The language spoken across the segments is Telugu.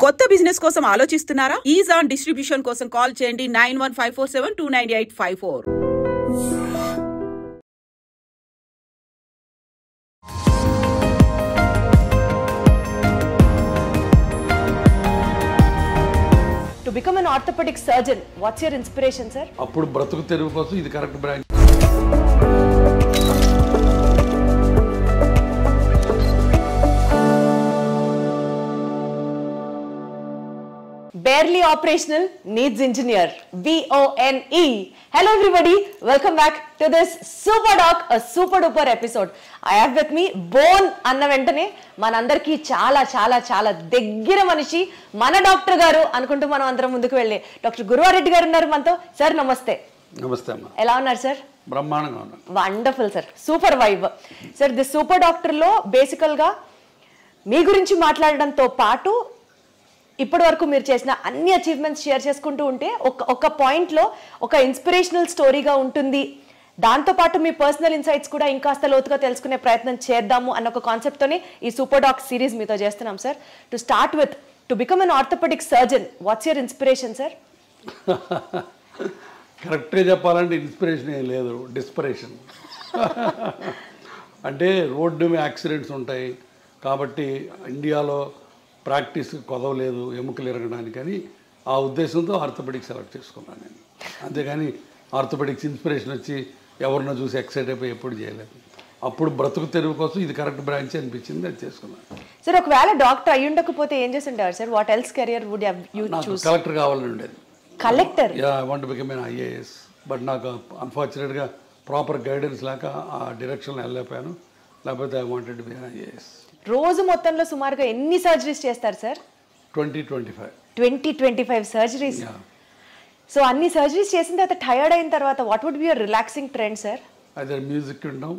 కొత్త బిజినెస్ కోసం ఆలోచిస్తున్నారా? ఈజాన్ డిస్ట్రిబ్యూషన్ కోసం కాల్ చేయండి 9154729854. To become an orthopedic surgeon, what's your inspiration, sir? అప్పుడు బ్రతుకు తెరువు కోసం ఇది correct branch. Barely operational needs engineer, BONE. Hello everybody, welcome back to this super doc, a super duper episode. I have with me Bone అన్న వెంటనే మనందరికీ చాలా చాలా చాలా దగ్గర మనిషి మన డాక్టర్ గారు అనుకుంటూ మనం అందరం ముందుకు వెళ్ళే డాక్టర్ గురువారెడ్డి గారు ఉన్నారు మనతో. సార్ నమస్తే. నమస్తే అమ్మా. ఎలా ఉన్నారు సార్? బ్రహ్మాండంగా ఉన్నాను. Wonderful sir, super vibe. Sir the super డాక్టర్లో బేసికల్గా మీ గురించి మాట్లాడడంతో పాటు ఇప్పటి వరకు మీరు చేసిన అన్ని అచీవ్మెంట్స్ షేర్ చేసుకుంటూ ఉంటే ఒక పాయింట్లో ఒక ఇన్స్పిరేషనల్ స్టోరీగా ఉంటుంది. దాంతోపాటు మీ పర్సనల్ ఇన్సైట్స్ కూడా ఇంకాస్త లోతుగా తెలుసుకునే ప్రయత్నం చేద్దాము అన్న ఒక కాన్సెప్ట్తోనే ఈ సూపర్ డాక్ సిరీస్ మీతో చేస్తున్నాం sir. To start with, to become an orthopedic surgeon, what's your inspiration sir? కరెక్ట్గా చెప్పాలంటే ఇన్స్పిరేషన్ ఏం లేదు, డిస్పరేషన్. అంటే రోడ్డు మీద యాక్సిడెంట్స్ ఉంటాయి కాబట్టి ఇండియాలో ప్రాక్టీస్ కొదవలేదు ఎముకలు ఎరగడానికని ఆ ఉద్దేశంతో ఆర్థోపెడిక్స్ సెలెక్ట్ చేసుకున్నాను నేను. అంతేగాని ఆర్థోపెడిక్స్ ఇన్స్పిరేషన్ వచ్చి ఎవరినో చూసి ఎక్సైట్ అయిపోయి ఎప్పుడు చేయలేదు. అప్పుడు బ్రతుకు తెరువు కోసం ఇది కరెక్ట్ బ్రాంచ్ అనిపించింది, అది చేసుకున్నాను. సార్ ఒకవేళ డాక్టర్ అయ్యి ఉండకపోతే ఏం చేసి ఉంటారు sir? What else career would you choose? Collector కావాలని ఉండేది. Collector? Yeah, I want to become an IAS. But నాకు అన్ఫార్చునేట్గా ప్రాపర్ గైడెన్స్ లేక ఆ డైరెక్షన్లో వెళ్ళలేకపోయాను. లేకపోతే I wanted to be an IAS. రోజు మొత్తంలో సుమారుగా ఎన్ని సర్జరీస్ చేస్తారు సార్? 20-25 సర్జరీస్. సో అన్ని సర్జరీస్ చేసిన తర్వాత టైర్డ్ అయిన తర్వాత what would be your relaxing trend sir? అదే మ్యూజిక్ వినడం,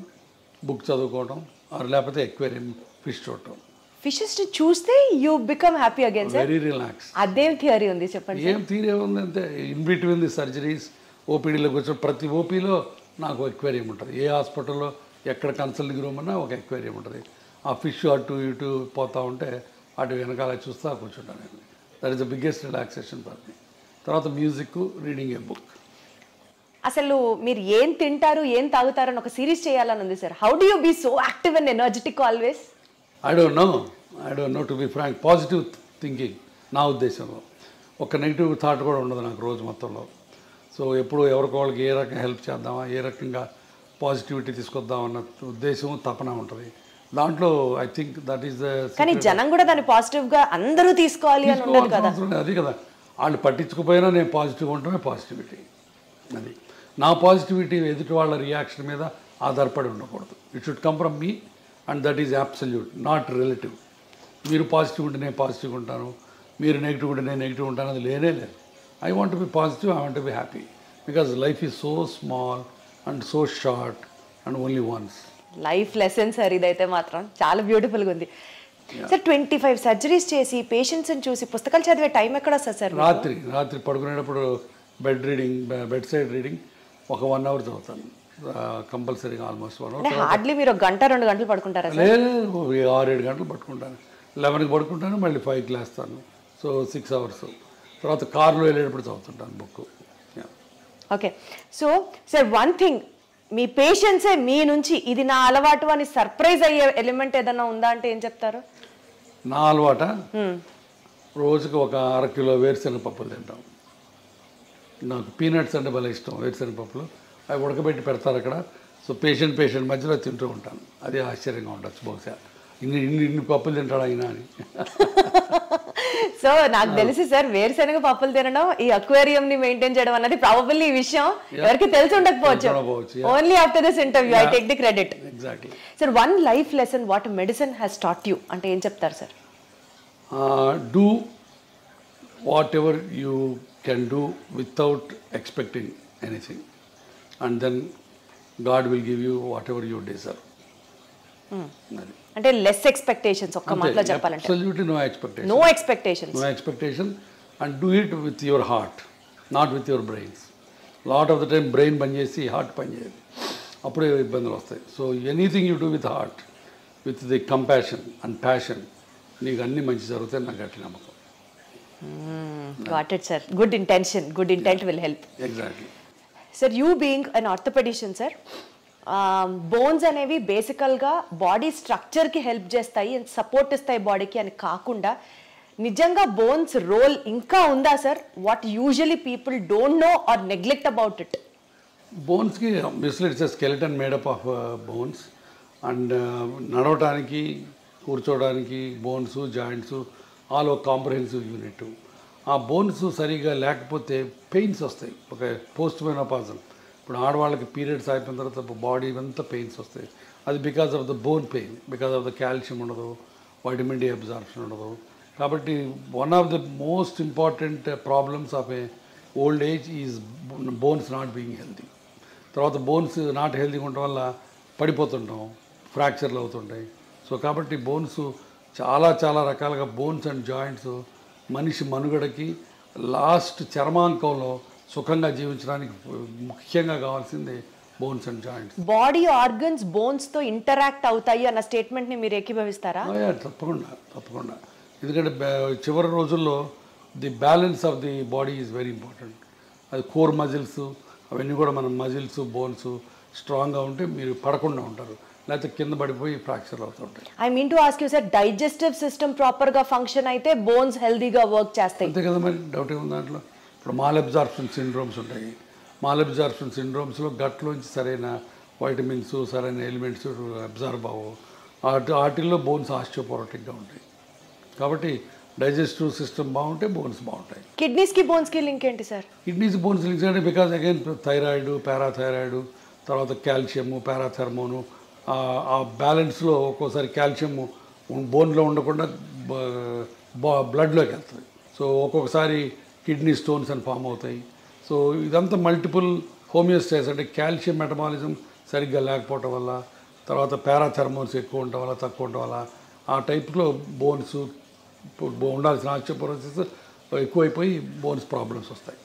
బుక్ చదువుకోవడం, లేకపోతే ఎక్వేరియం ఫిష్ చూడటం. ఫిషెస్ చూస్తే you become happy again sir? Very relax. అదేం థియరీ ఉంది చెప్పండి? ఏం థియరీ ఉంది అంటే ఇన్ బిట్వీన్ ది సర్జరీస్ ఓపీడీలోకి వచ్చి ప్రతి ఓపీలో నాకు ఎక్వేరియం ఉంటుంది. ఏ హాస్పిటల్లో ఎక్కడ కన్సల్టింగ్ రూమ్ అన్నా ఒక ఎక్వేరియం ఉంటుంది. ఆ ఫిష్ అటు ఇటు పోతూ ఉంటే అటు వెనకాల చూస్తూ కూర్చుంటాను నేను. That is the biggest relaxation for me. తర్వాత మ్యూజిక్, రీడింగ్ ఏ బుక్. అసలు మీరు ఏం తింటారు, ఏం తాగుతారు అని ఒక సిరీస్ చేయాలని ఉంది sir. How do you be so active and energetic always? I don't know to be frank. Positive thinking నా ఉద్దేశంలో. ఒక నెగిటివ్ థాట్ కూడా ఉండదు నాకు రోజు మొత్తంలో. సో ఎప్పుడు ఎవరికోళ్ళకి ఏ రకంగా హెల్ప్ చేద్దామా, ఏ రకంగా పాజిటివిటీ తీసుకొద్దామన్న ఉద్దేశం, తపన ఉంటుంది దాంట్లో. I think that is the. కానీ జనం కూడా దాన్ని పాజిటివ్గా అందరూ తీసుకోవాలి అని ఉండదు కదా. అది కదా, వాళ్ళు పట్టించుకుపోయినా నేను పాజిటివ్గా ఉండటమే పాజిటివిటీ. అది నా పాజిటివిటీ ఎదుటి వాళ్ళ రియాక్షన్ మీద ఆధారపడి ఉండకూడదు. It should come from me and that is absolute, not relative. మీరు పాజిటివ్ ఉంటే నేను పాజిటివ్గా ఉంటాను, మీరు నెగిటివ్ ఉంటే నేను నెగిటివ్ ఉంటాను, అది లేనే లేదు. I want to be positive, I want to be happy because life is so small and so short and only once. Life lesson sir ఇదైతే మాత్రం చాలా బ్యూటిఫుల్గా ఉంది సార్. 25 సర్జరీస్ చేసి పేషెంట్స్ని చూసి పుస్తకాలు చదివే టైం ఎక్కడ వస్తుంది సార్? రాత్రి పడుకునేటప్పుడు బెడ్ సైడ్ రీడింగ్ ఒక 1 hour చదువుతాను కంపల్సరీగా. Almost 1 hour. హార్డ్లీ మీరు 1-2 గంటలు పడుకుంటారా? లేదు, 6-7 గంటలు పట్టుకుంటాను. 11కి పడుకుంటాను, మళ్ళీ 5కి లేస్తాను. So 6 hours. తర్వాత కార్లో వెళ్ళేటప్పుడు చదువుతుంటాను book. Okay. So sir one thing, మీ పేషెంట్సే మీ నుంచి ఇది నా అలవాటు అని సర్ప్రైజ్ అయ్యే ఎలిమెంట్ ఏదన్నా ఉందా అంటే ఏం చెప్తారు? నా అలవాట, రోజుకి ఒక 1/2 కిలో వేరుశనగ పప్పులు తింటాం. నాకు పీనట్స్ అంటే భలే ఇష్టం. వేరుశనగ పప్పులు అవి ఉడకబెట్టి పెడతారు అక్కడ. సో పేషెంట్ మధ్యలో తింటూ ఉంటాను. అది ఆశ్చర్యంగా ఉండొచ్చు, బహుశా ఇన్ని పప్పులు తింటాడు అయినా అని. సో నాకు తెలిసి సార్ వేరుశనగ పప్పులు తినడం, ఈ అక్వేరియం ని మెయింటైన్ చేయడం అన్నది ప్రాబబ్లీ ఈ విషయం ఎవరికి తెలిసి ఉండకపోవచ్చు. Only after this interview I take the credit. Exactly. Sir one life lesson what medicine has taught you అంటే ఏం చెప్తారు సార్? Do whatever you can do without expecting anything and then God will give you whatever you deserve. అంటే లెస్ ఎక్స్పెక్టేషన్స్, ఒక్క మాటలో చెప్పాలంటే absolutely no expectation. No expectation and do it with your heart, not with your brains. Lot of the time brain పనిచేసి హార్ట్ పనిచేయదు, అప్పుడే ఇబ్బందులు వస్తాయి. So anything you do with heart, with the compassion and passion, నీకు అన్నీ మంచి జరుగుతాయి. నాకు గట్టి నమ్మకం. Got it sir. Good intent will help. Exactly. Sir, you being an orthopedician sir, bones అనేవి బేసికల్గా బాడీ స్ట్రక్చర్కి హెల్ప్ చేస్తాయి అండ్ సపోర్ట్ ఇస్తాయి బాడీకి అని కాకుండా నిజంగా బోన్స్ రోల్ ఇంకా ఉందా sir? What usually people don't know or neglect about it. బోన్స్కి obviously it's a skeleton made up of bones and నడవటానికి కూర్చోవడానికి బోన్స్ జాయింట్స్ ఆల్ ఒక కాంప్రహెన్సివ్ యూనిట్. ఆ బోన్స్ సరిగా లేకపోతే పెయిన్స్ వస్తాయి. ఒక పోస్ట్ మెనోపాజల్, ఇప్పుడు ఆడవాళ్ళకి పీరియడ్స్ అయిపోయిన తర్వాత బాడీ అంతా పెయిన్స్ వస్తాయి. అది because of the bone pain, because of the calcium ఉండదు, వైటమిన్ డి అబ్జార్ప్షన్ ఉండదు. కాబట్టి one of the most important problems of A old age is bones not being healthy. తర్వాత బోన్స్ నాట్ హెల్తీగా ఉండటం వల్ల పడిపోతుంటాం, ఫ్రాక్చర్లు అవుతుంటాయి. సో కాబట్టి బోన్స్ చాలా రకాలుగా బోన్స్ అండ్ జాయింట్స్ మనిషి మనుగడకి లాస్ట్ చర్మాంకంలో సుఖంగా జీవించడానికి ముఖ్యంగా కావాల్సింది bones and joints. Body organs బోన్స్తో ఇంటరాక్ట్ అవుతాయి అన్న స్టేట్మెంట్ని మీరు ఏకీభవిస్తారా? తప్పకుండా. ఎందుకంటే చివరి రోజుల్లో the balance of the body is very important. అది కోర్ మజిల్స్ అవన్నీ కూడా మన మజిల్స్ బోన్స్ స్ట్రాంగ్గా ఉంటే మీరు పడకుండా ఉంటారు, లేకపోతే కింద పడిపోయి ఫ్రాక్చర్ అవుతుంటాయి. I mean to ask you sir, digestive system ప్రాపర్గా ఫంక్షన్ అయితే బోన్స్ హెల్దీగా వర్క్ చేస్తాయి. అంతే కదా, మరి డౌట్ ఏముంది దాంట్లో. ఇప్పుడు మాల్అబ్జార్ప్షన్ సిండ్రోమ్స్ ఉంటాయి. మాల్అబ్జార్ప్షన్ సిండ్రోమ్స్లో గట్లోంచి సరైన వైటమిన్స్ సరైన ఎలిమెంట్స్ అబ్జార్బ్ అవ్వవు. వాటిల్లో బోన్స్ ఆస్టియోపోరోటిక్గా ఉంటాయి. కాబట్టి డైజెస్టివ్ సిస్టమ్ బాగుంటే బోన్స్ బాగుంటాయి. కిడ్నీస్కి బోన్స్కి లింక్ ఏంటి సార్? కిడ్నీస్ బోన్స్ లింక్స్ అంటే బికాజ్ అగైన్ థైరాయిడ్, పారాథైరాయిడ్, తర్వాత కాల్షియము, పారాథర్మోను, ఆ బ్యాలెన్స్లో ఒక్కోసారి కాల్షియము బోన్లో ఉండకుండా బ్లడ్లోకి వెళ్తుంది. సో ఒక్కొక్కసారి కిడ్నీ స్టోన్స్ అని ఫామ్ అవుతాయి. సో ఇదంతా మల్టిపుల్ హోమియోస్టాసిస్ అంటే కాల్షియం మెటబాలిజం సరిగ్గా లేకపోవటం వల్ల, తర్వాత పారాథర్మోన్స్ ఎక్కువ ఉండటం వల్ల తక్కువ ఉండటం వల్ల ఆ టైప్లో బోన్స్ ఉండాల్సిన ఆస్టియోపోరోసిస్ ఎక్కువైపోయి బోన్స్ ప్రాబ్లమ్స్ వస్తాయి.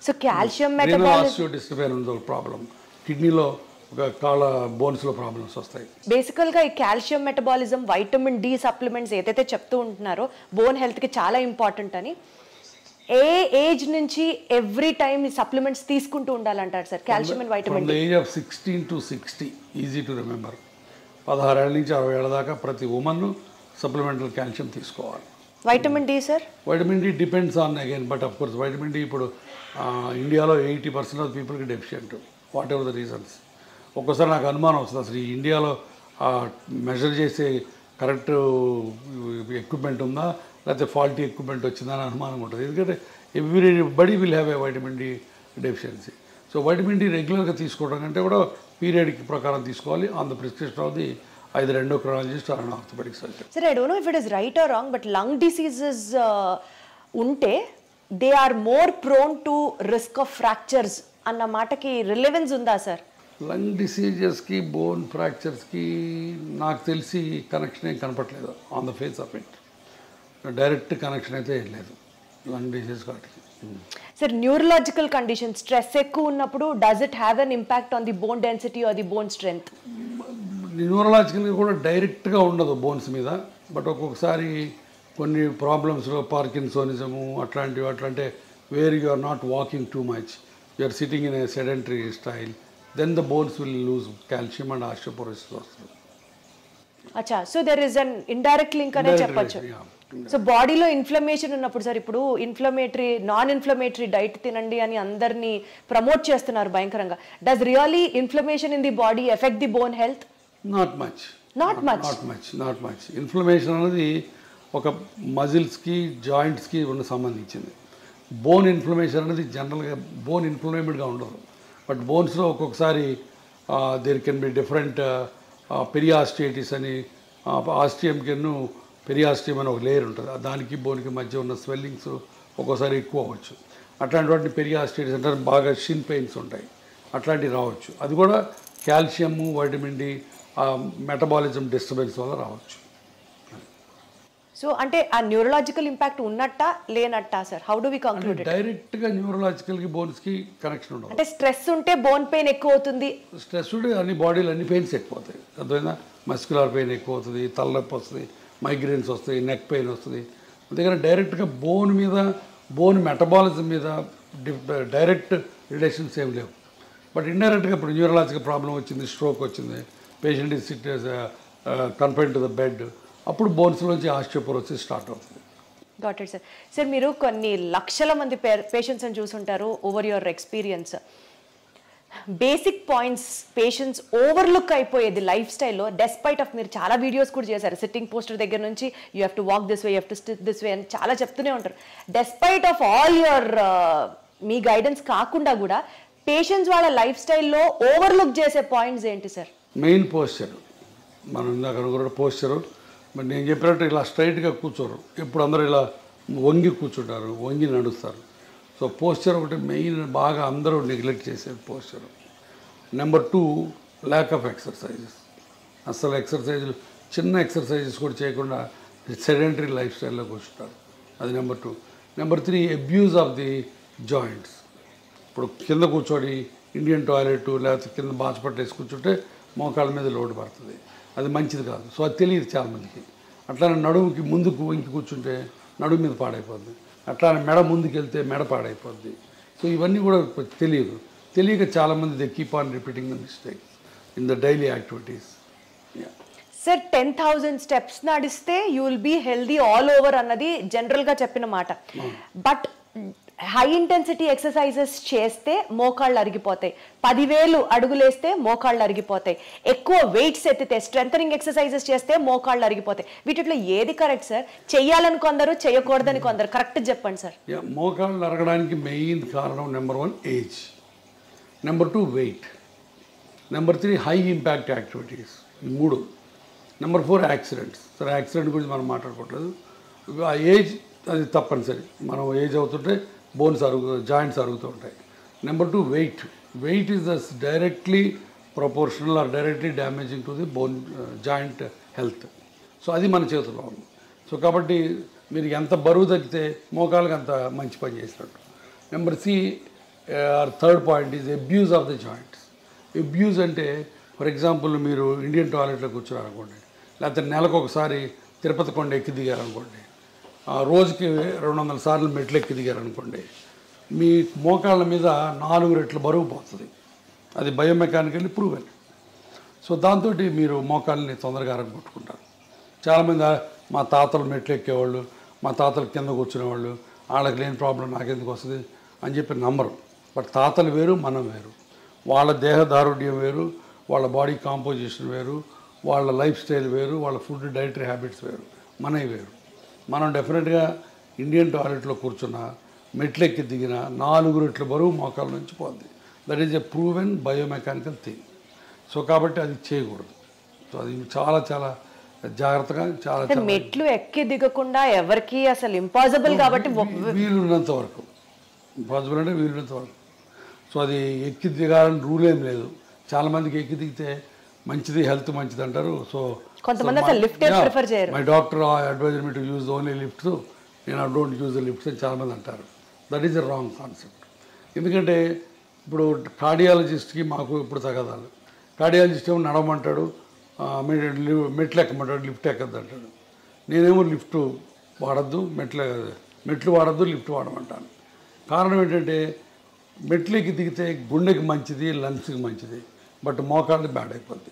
సో కాల్షియం మెటబాలిజం డిస్టర్బెన్స్ ఉంది ప్రాబ్లం. కిడ్నీలో ఒక కాళ్ళ బోన్స్లో ప్రాబ్లమ్స్ వస్తాయి. బేసికల్గా ఈ calcium metabolism, vitamin D supplements ఏదైతే చెప్తూ ఉంటున్నారో బోన్ హెల్త్కి చాలా ఇంపార్టెంట్ అని, ఏ ఏజ్ నుంచి ఎవ్రీ టైమ్ ఈ సప్లిమెంట్స్ తీసుకుంటూ ఉండాలంటారు సార్? Calcium and vitamin D age of 16 to 60 easy to remember. 16 ఏళ్ళ నుంచి 60 ఏళ్ళ దాకా ప్రతి ఉమెన్ సప్లిమెంటల్ కాల్షియం తీసుకోవాలి. Vitamin D sir? Vitamin D depends on again, but of course vitamin D ఇప్పుడు ఇండియాలో 80% ఆఫ్ పీపుల్కి deficient, whatever the reasons. ఒక్కోసారి నాకు అనుమానం వస్తుంది, అసలు ఈ ఇండియాలో మెజర్ చేసే కరెక్ట్ ఎక్విప్మెంట్ ఉందా లేకపోతే ఫాల్టీ ఎక్విప్మెంట్ వచ్చిందని అనుమానం ఉంటుంది. ఎందుకంటే everybody will have a vitamin D deficiency. So vitamin D రెగ్యులర్గా తీసుకోవడం కంటే కూడా పీరియడ్ ప్రకారం తీసుకోవాలి on the prescription of the either endocrinologist or an orthopedic surgeon. Sir, I don't know if it is right or wrong, but lung diseases unte they are more prone to risk of fractures anna mataki relevance unda sir? Lung డిసీజెస్కి బోన్ ఫ్రాక్చర్స్కి నాకు తెలిసి కనెక్షన్ ఏం కనపట్లేదు on the face of it. Direct connection అయితే ఏం లేదు లంగ్ డిసీజ్ వాటికి. సార్, న్యూరలాజికల్ కండిషన్ స్ట్రెస్ ఎక్కువ ఉన్నప్పుడు does it have an impact on the bone density or the bone strength? న్యూరలాజికల్గా కూడా డైరెక్ట్గా ఉండదు బోన్స్ మీద, బట్ ఒక్కొక్కసారి కొన్ని ప్రాబ్లమ్స్లో పార్కిన్సోనిజము అట్లాంటివి అట్లంటే where you are not walking too much, you are sitting in a sedentary style, then the bones will lose calcium and osteoporosis వస్తుంది. అచ్చా, so there is an indirect link అనే చెప్పొచ్చు. సో బాడీలో ఇన్ఫ్లమేషన్ ఉన్నప్పుడు సార్, ఇప్పుడు నాన్ ఇన్ఫ్లమేటరీ డైట్ తినండి అని అందరినీ ప్రమోట్ చేస్తున్నారు భయంకరంగా. Does really inflammation in the body effect the bone health? Not much. Inflammation అనేది ఒక మజిల్స్కి జాయింట్స్కి సంబంధించింది. బోన్ ఇన్ఫ్లమేషన్ అనేది జనరల్గా బోన్ ఇన్ఫ్లమేటెడ్గా ఉండదు, బట్ బోన్స్లో ఒక్కొక్కసారి దేర్ కెన్ బి డిఫరెంట్ పెరియాస్టియటిస్ అని, ఆస్టియంకిను పెరియాస్టియం అని ఒక లేయర్ ఉంటుంది, దానికి బోన్కి మధ్య ఉన్న స్వెల్లింగ్స్ ఒక్కోసారి ఎక్కువ అవ్వచ్చు. అట్లాంటి వాటిని పెరియాస్టియటిస్ అంటే బాగా షిన్ పెయిన్స్ ఉంటాయి, అట్లాంటివి రావచ్చు. అది కూడా calcium vitamin D metabolism disturbance వల్ల రావచ్చు. సో అంటే ఆ న్యూరలాజికల్ ఇంపాక్ట్ ఉన్నట్టా లేనట్టా sir? How do we conclude it? డైరెక్ట్గా న్యూరలాజికల్కి బోన్స్కి కనెక్షన్ ఉండదు. అంటే స్ట్రెస్ ఉంటే బోన్ పెయిన్ ఎక్కువ అవుతుంది, స్ట్రెస్ ఉంటే అన్ని బాడీలో అన్ని పెయిన్స్ ఎక్కువ అవుతాయి. అర్థమైందా? మస్క్యులర్ పెయిన్ ఎక్కువ అవుతుంది, తలనొప్పి వస్తుంది, మైగ్రేన్స్ వస్తాయి, నెక్ పెయిన్ వస్తుంది. అందుకని డైరెక్ట్గా బోన్ మెటబాలిజం మీద డైరెక్ట్ రిలేషన్స్ ఏం లేవు. బట్ ఇండైరెక్ట్గా ఇప్పుడు న్యూరలాజికల్ ప్రాబ్లం వచ్చింది, స్ట్రోక్ వచ్చింది, patient is SIT confine to the bed, అప్పుడు బోన్స్లోంచి ఆస్టియోపోరోసిస్ స్టార్ట్ అవుతుంది. Got it sir. సార్ మీరు కొన్ని లక్షల మంది పేషెంట్స్ని చూసుంటారు over your experience. Basic points patients overlook అయిపోయేది లైఫ్ స్టైల్లో, డెస్పైట్ ఆఫ్ మీరు చాలా వీడియోస్ కూడా చేశారు, సిట్టింగ్ పోస్టర్ దగ్గర నుంచి you have to walk this way, you have to SIT this way అని చాలా చెప్తూనే ఉంటారు. Despite of all your me guidance కాకుండా కూడా పేషెంట్స్ వాళ్ళ లైఫ్ స్టైల్లో ఓవర్లుక్ చేసే పాయింట్స్ ఏంటి సార్? మెయిన్ పోస్చర్, మనం ఇందాక అనుకున్న పోస్చరు. మరి నేను చెప్పినట్టు ఇలా స్ట్రైట్గా కూర్చోరు, ఇప్పుడు అందరూ ఇలా వంగి కూర్చుంటారు, వంగి నడుస్తారు. సో పోస్చర్ ఒకటి మెయిన్, బాగా అందరూ నెగ్లెక్ట్ చేసేది posture. Number 2, lack of exercises. అసలు ఎక్సర్సైజులు, చిన్న ఎక్సర్సైజెస్ కూడా చేయకుండా సెడెంటరీ లైఫ్ స్టైల్లో కూర్చుంటారు. అది number 2. Number 3, abuse of the joints. ఇప్పుడు కింద కూర్చొని ఇండియన్ టాయిలెట్ లేకపోతే కింద బాచిపట్టు వేసి కూర్చుంటే మోకాళ్ళ మీద లోటు పడుతుంది, అది మంచిది కాదు. సో అది తెలియదు చాలామందికి. అట్లానే నడుముకి ముందుకు వంకి కూర్చుంటే నడుము మీద పాడైపోద్ది, అట్లానే మెడ ముందుకు వెళ్తే మెడ పాడైపోద్ది. సో ఇవన్నీ కూడా తెలియక చాలామంది they keep on repeating the mistakes in the daily activities. Sir 10,000 steps నడిస్తే you will be healthy all over అన్నది జనరల్గా చెప్పిన మాట. బట్ హై ఇంటెన్సిటీ ఎక్సర్సైజెస్ చేస్తే మోకాళ్ళు అరిగిపోతాయి, 10,000 అడుగులేస్తే మోకాళ్ళు అరిగిపోతాయి, ఎక్కువ వెయిట్స్ ఎత్తితే స్ట్రెంథనింగ్ ఎక్సర్సైజెస్ చేస్తే మోకాళ్ళు అరిగిపోతాయి. వీటిలో ఏది కరెక్ట్ సార్? చెయ్యాలని కొందరు, చేయకూడదని కొందరు, కరెక్ట్ చెప్పండి సార్. మోకాళ్ళు అరగడానికి మెయిన్ కారణం number 1 age, number 2 weight, number 3 high impact activities, 3. Number 4 accidents. సరే యాక్సిడెంట్ గురించి మనం మాట్లాడుకోవట్లేదు, ఆ ఏజ్ అది తప్పనిసరి. మనం ఏజ్ అవుతుంటే జాయింట్స్ అరుగుతూ ఉంటాయి. Number 2 weight is the directly proportional or directly damaging to the joint health. So అది మన చేతిలో ఉంది. సో కాబట్టి మీరు ఎంత బరువు తగ్గితే మోకాళ్ళకి అంత మంచి పని చేసినట్టు. Number 3 point is abuse of the joints. Abuse అంటే ఫర్ ఎగ్జాంపుల్ మీరు ఇండియన్ టాయిలెట్లో కూర్చున్నారనుకోండి, లేకపోతే నెలకు ఒకసారి తిరుపతి కొండ ఎక్కి దిగారనుకోండి, రోజుకి 200 సార్లు మెట్లు ఎక్కి దిగారనుకోండి, మీ మోకాళ్ళ మీద 4 రెట్లు బరువు పోతుంది. అది బయోమెకానికల్లీ ప్రూవెన్. సో దాంతో మీరు మోకాళ్ళని తొందరగా అరగొట్టుకుంటారు. చాలామంది మా తాతలు మెట్లు ఎక్కేవాళ్ళు, మా తాతలు కింద కూర్చునేవాళ్ళు, వాళ్ళకి లేని ప్రాబ్లం నాకెందుకు వస్తుంది అని చెప్పి నమ్మరు. బట్ తాతలు వేరు, మనం వేరు, వాళ్ళ దేహదారుఢ్యం వేరు, వాళ్ళ బాడీ కాంపోజిషన్ వేరు, వాళ్ళ లైఫ్ స్టైల్ వేరు, వాళ్ళ ఫుడ్ డైటరీ హ్యాబిట్స్ వేరు, మనవి వేరు. మనం డెఫినెట్గా ఇండియన్ టాయిలెట్లో కూర్చున్న మెట్లెక్కి దిగిన 4 రెట్ల బరువు మోకాళ్ళ నుంచి పోద్ది. That is a proven biomechanical thing. So కాబట్టి అది చేయకూడదు. సో అది చాలా చాలా జాగ్రత్తగా చాలా మెట్లు ఎక్కి దిగకుండా ఎవరికి అసలు ఇంపాసిబుల్ కాబట్టి వీలున్నంత వరకు, ఇంపాసిబుల్ అంటే వీలున్నంత వరకు. సో అది ఎక్కి దిగాలని రూల్ ఏం లేదు. చాలామందికి ఎక్కి దిగితే మంచిది, హెల్త్ మంచిది అంటారు. సో కొంతమంది అసలు లిఫ్ట్ ప్రిఫర్ చేయరు. My doctor adviser me to use only lifts, నేను I don't use the lifts అని చాలామంది అంటారు. That is a wrong concept. ఎందుకంటే ఇప్పుడు కార్డియాలజిస్ట్కి మాకు ఇప్పుడు తగదాలు. కార్డియాలజిస్ట్ ఏమో నడవమంటాడు, మెట్లు ఎక్కమంటాడు, లిఫ్ట్ ఎక్కద్దు అంటాడు. నేనేమో లిఫ్ట్ వాడద్దు, మెట్లు వాడద్దు, లిఫ్ట్ వాడమంటాను. కారణం ఏంటంటే మెట్లు ఎక్కి దిగితే గుండెకి మంచిది, లంగ్స్కి మంచిది, బట్ మోకాళ్ళకి బ్యాడ్ అయిపోద్ది.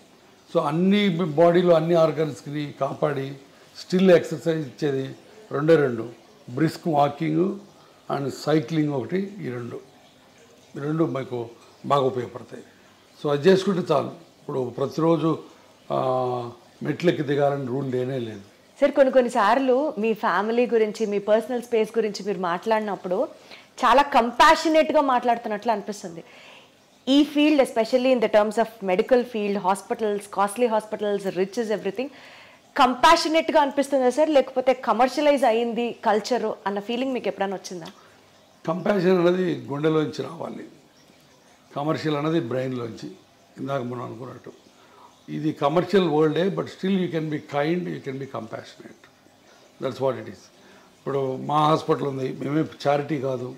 సో అన్ని బాడీలో అన్ని ఆర్గన్స్కి కాపాడి స్టిల్ ఎక్సర్సైజ్ ఇచ్చేది 2 బ్రిస్క్ వాకింగ్ అండ్ సైక్లింగ్ ఒకటి. ఈ రెండు మీకు బాగా ఉపయోగపడతాయి. సో అది చేసుకుంటే చాలు. ఇప్పుడు ప్రతిరోజు మెట్లెక్కి దిగాలని రూల్ లేనే లేదు. సార్ కొన్నిసార్లు మీ ఫ్యామిలీ గురించి, మీ పర్సనల్ స్పేస్ గురించి మీరు మాట్లాడినప్పుడు చాలా కంపాషనేట్గా మాట్లాడుతున్నట్లు అనిపిస్తుంది. ఈ field especially in the terms of medical field, hospitals, costly hospitals, rich is everything, కంపాషనేట్గా అనిపిస్తుందా సార్, లేకపోతే కమర్షియలైజ్ అయింది కల్చరు అన్న ఫీలింగ్ మీకు ఎప్పుడైనా వచ్చిందా? కంపాషన్ అనేది గుండెలోంచి రావాలి, కమర్షియల్ అనేది బ్రెయిన్లోంచి. ఇందాక మనం అనుకున్నట్టు ఇది కమర్షియల్ వరల్డే, but still you can be kind, you can be compassionate. That's what it is. ఇప్పుడు మా హాస్పిటల్ ఉంది, మేమే చారిటీ కాదు.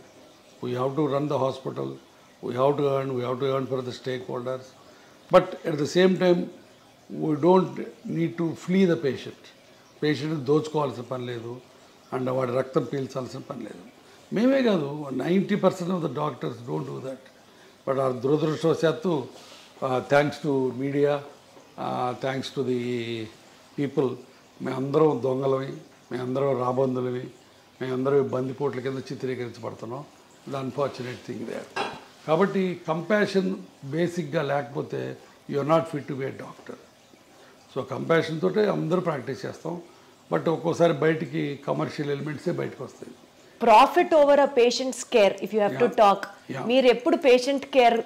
We have to run the hospital, we have to earn for the stakeholders, but at the same time we don't need to flee the patient. Patient దోచుకోవాల్సిన పని లేదు, అండ్ వాడి రక్తం పీల్చాల్సిన పని లేదు. మేమే కాదు, 90% of the doctors don't do that. But ఆ దురదృష్టవశాత్తు thanks to media, thanks to the people, మేమందరం దొంగలవి, మేమందరం రాబందులవి, మేమందరం బందిపోట్ల కింద చిత్రీకరించబడుతున్నాం. The unfortunate thing they. కాబట్టి కంపాషన్ బేసిక్గా లేకపోతే you are not fit to be a doctor. So compassion తోటే అందరూ ప్రాక్టీస్ చేస్తాం. బట్ ఒక్కోసారి బయటికి కమర్షియల్ ఎలిమెంట్సే బయటకు వస్తాయి. Profit over a patients care if you have to talk, మీరు ఎప్పుడు patient care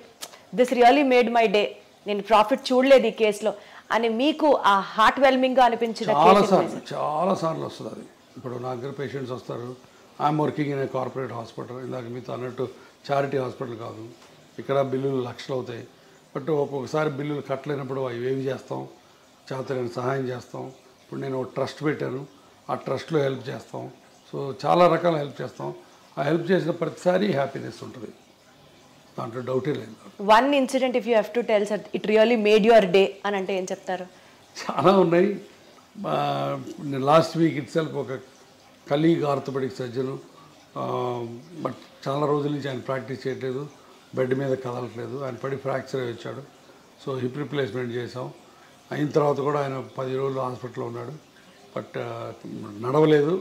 this really made my day, నేను ప్రాఫిట్ చూడలేదు ఈ కేసులో అని మీకు ఆ హార్ట్ వెల్మింగ్గా అనిపించిన చాలా సార్లు వస్తుంది అది. ఇప్పుడు నా దగ్గర పేషెంట్స్ వస్తారు, I'm working in a corporate hospital, ఇందాక మీతో అన్నట్టు చారిటీ హాస్పిటల్ కాదు, ఇక్కడ బిల్లులు లక్షలు అవుతాయి. బట్ ఒక్కొక్కసారి బిల్లులు కట్టలేనప్పుడు అవి ఏవి చేస్తాం, చేతనైన సహాయం చేస్తాం. ఇప్పుడు నేను ట్రస్ట్ పెట్టాను, ఆ ట్రస్ట్లో హెల్ప్ చేస్తాం. సో చాలా రకాల హెల్ప్ చేస్తాం. ఆ హెల్ప్ చేసిన ప్రతిసారి హ్యాపీనెస్ ఉంటుంది, దాంట్లో డౌటే లేదు. One incident if you have to tell sir it really made your day అని అంటే ఏం చెప్తారు? చాలా ఉన్నాయి. లాస్ట్ వీక్ ఇట్ సెల్ఫ్ ఒక కలీగ్ ఆర్థోపెడిక్ సర్జను, బట్ చాలా రోజుల నుంచి ఆయన ప్రాక్టీస్ చేయట్లేదు, బెడ్ మీద కదలట్లేదు, ఆయన పడి ఫ్రాక్చర్ అయ్యి వచ్చాడు. సో హిప్ రిప్లేస్మెంట్ చేసాం. అయిన తర్వాత కూడా ఆయన 10 రోజులు హాస్పిటల్లో ఉన్నాడు. బట్ నడవలేదు,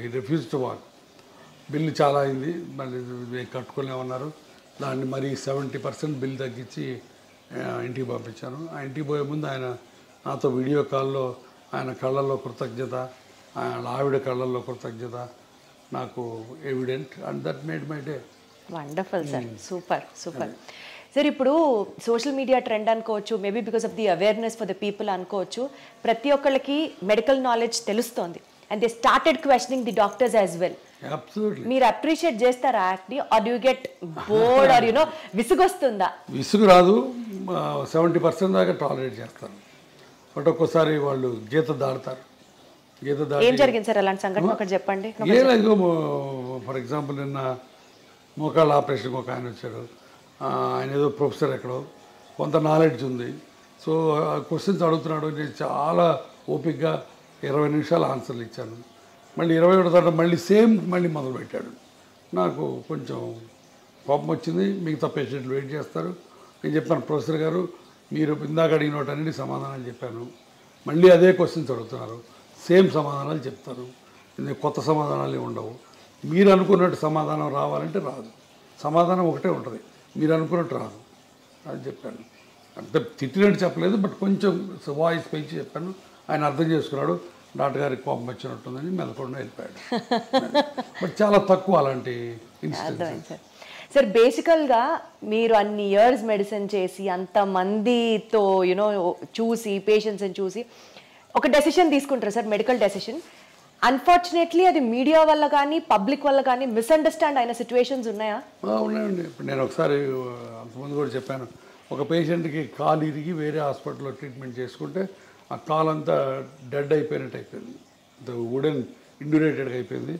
ఈ రిఫ్యూజ్ టు వాక్. బిల్లు చాలా అయింది, మళ్ళీ కట్టుకోలేమన్నారు. దాన్ని మరి 70% బిల్ తగ్గించి ఇంటికి పంపించాను. ఆ ఇంటికి పోయే ముందు ఆయన నాతో వీడియో కాల్లో ఆయన కళ్ళల్లో కృతజ్ఞత, ఆయన ఆవిడ కళ్ళల్లో కృతజ్ఞత నాకు evident, and that made my day. Wonderful sir, super super. Sir ఇప్పుడు సోషల్ మీడియా ట్రెండ్ అనుకోవచ్చు, maybe because of the awareness for the people అనుకోవచ్చు, ప్రతి ఒక్కళ్ళకి మెడికల్ నాలెడ్జ్ తెలుస్తోంది and they started questioning the doctors as well. మీరు అప్రిషియేట్ చేస్తారా యాక్ట్ని, or you get bored or you know విసుగొస్తుందా? విసుగు రాదు, 70% దాకా టాలరేట్ చేస్తారు. బట్ ఒక్కోసారి వాళ్ళు గీత దాడతారు. గీత దాటి ఏం జరిగింది సార్ అలాంటి సంఘటన ఒకటి చెప్పండి. ఏం లేదు, ఫర్ ఎగ్జాంపుల్ నిన్న మోకాళ్ళ ఆపరేషన్కి ఒక ఆయన వచ్చాడు. ఆయన ఏదో ప్రొఫెసర్ ఎక్కడో, కొంత నాలెడ్జ్ ఉంది. సో క్వశ్చన్స్ అడుగుతున్నాడు. నేను చాలా ఓపిక్గా 20 నిమిషాలు ఆన్సర్లు ఇచ్చాను. మళ్ళీ 21 తర్వాత మళ్ళీ మొదలుపెట్టాడు. నాకు కొంచెం కోపం వచ్చింది. మిగతా పేషెంట్లు వెయిట్ చేస్తారు. నేను చెప్పాను, ప్రొఫెసర్ గారు మీరు ఇందాక అడిగిన వాటన్నిటి సమాధానాలు చెప్పాను, మళ్ళీ అదే క్వశ్చన్స్ అడుగుతున్నారు, సేమ్ సమాధానాలు చెప్తారు, కొత్త సమాధానాలు ఉండవు. మీరు అనుకున్నట్టు సమాధానం రావాలంటే రాదు, సమాధానం ఒకటే ఉంటుంది, మీరు అనుకున్నట్టు రాదు అని చెప్పాను. అంత తిట్టినట్టు చెప్పలేదు, బట్ కొంచెం వాయిస్ పెంచి చెప్పాను. ఆయన అర్థం చేసుకున్నాడు. డాక్టర్ గారికి కోపం వచ్చినట్టుందని మెదకుండా వెళ్ళిపోయాడు. బట్ చాలా తక్కువ అలాంటి ఇన్సిడెంట్స్. సార్ బేసికల్గా మీరు అన్ని ఇయర్స్ మెడిసిన్ చేసి అంతమందితో యూనో చూసి పేషెంట్స్ని చూసి ఒక డెసిషన్ తీసుకుంటారు సార్, మెడికల్ డెసిషన్. అన్ఫార్చునేట్లీ అది మీడియా వల్ల కానీ పబ్లిక్ వల్ల కానీ మిస్అండర్స్టాండ్ అయిన సిచ్యువేషన్స్ ఉన్నాయా? ఉన్నాయండి. ఇప్పుడు నేను ఒకసారి అంతకుముందు కూడా చెప్పాను, ఒక పేషెంట్కి కాలు ఇరిగి వేరే హాస్పిటల్లో ట్రీట్మెంట్ చేసుకుంటే ఆ కాలు అంతా డెడ్ అయిపోయినట్టు అయిపోయింది, వుడెన్ ఇండ్యూరేటెడ్గా అయిపోయింది.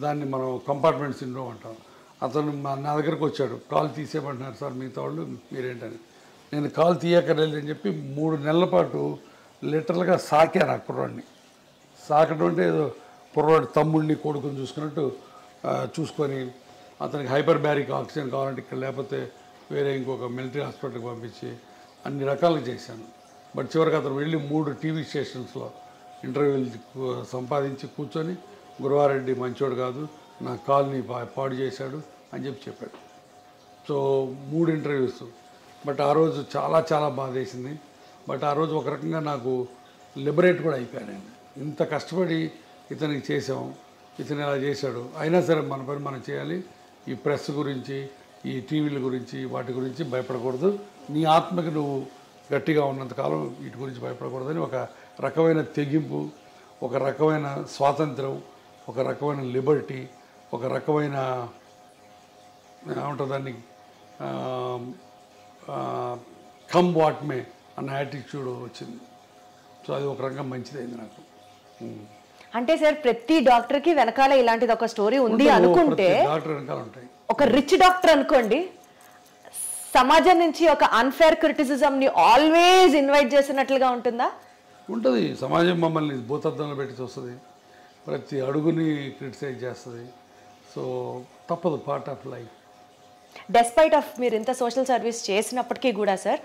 దాన్ని మనం కంపార్ట్మెంట్ సిండ్రోమ్ అంటాం. అతను నా దగ్గరకు వచ్చాడు, కాలు తీసేయమంటున్నారు సార్ మిగతా వాళ్ళు, మీరేంటని. నేను కాలు తీయక్కర్లేదు అని చెప్పి 3 నెలల పాటు లిటరల్గా సాకాను ఆ కుర్రాడిని. సాకడం అంటే ఏదో కుర్రాడు తమ్ముడిని కొడుకుని చూసుకున్నట్టు చూసుకొని అతనికి హైపర్ బ్యారిక్ ఆక్సిజన్ కావాలంటే ఇక్కడ, లేకపోతే వేరే ఇంకొక మిలిటరీ హాస్పిటల్కి పంపించి అన్ని రకాలుగా చేశాను. బట్ చివరికి అతను వెళ్ళి 3 టీవీ స్టేషన్స్లో ఇంటర్వ్యూలు సంపాదించి కూర్చొని గురువారెడ్డి మంచోడు కాదు, నా కాల్ని పాడు చేశాడు అని చెప్పాడు. So 3 interviews. బట్ ఆ రోజు చాలా చాలా బాధేసింది. బట్ ఆ రోజు ఒక రకంగా నాకు లిబరేట్ కూడా అయిపోయాను. నేను ఇంత కష్టపడి ఇతనికి చేసాం, ఇతను ఇలా చేశాడు, అయినా సరే మన పని మనం చేయాలి. ఈ ప్రెస్ గురించి, ఈ టీవీల గురించి, వాటి గురించి భయపడకూడదు. నీ ఆత్మకి నువ్వు గట్టిగా ఉన్నంతకాలం వీటి గురించి భయపడకూడదని ఒక రకమైన తెగింపు, ఒక రకమైన స్వాతంత్రం, ఒక రకమైన లిబర్టీ, ఒక రకమైన ఏమంటుందాన్ని కమ్ వాట్ మే అన్న యాటిట్యూడ్ వచ్చింది. సో అది ఒక రకంగా మంచిదైంది నాకు. అంటే సార్ ప్రతి డాక్టర్కి వెనకాల ఇలాంటిది ఒక స్టోరీ ఉంది అనుకుంటే, డాక్టర్ వెనకాల ఉంటాయి. ఒక రిచ్ డాక్టర్ అనుకోండి, సమాజం నుంచి ఒక అన్ఫేర్ క్రిటిసిజంని ఆల్వేస్ ఇన్వైట్ చేసినట్లుగా ఉంటుందా? ఉంటుంది. సమాజం మమ్మల్ని భూతద్దంలో పెట్టి చూస్తుంది. ప్రతి అడుగుని క్రిటిసైజ్ చేస్తుంది. సో తప్పదు, part of life. Despite of మీరు ఇంత సోషల్ సర్వీస్ చేసినప్పటికీ కూడా సార్,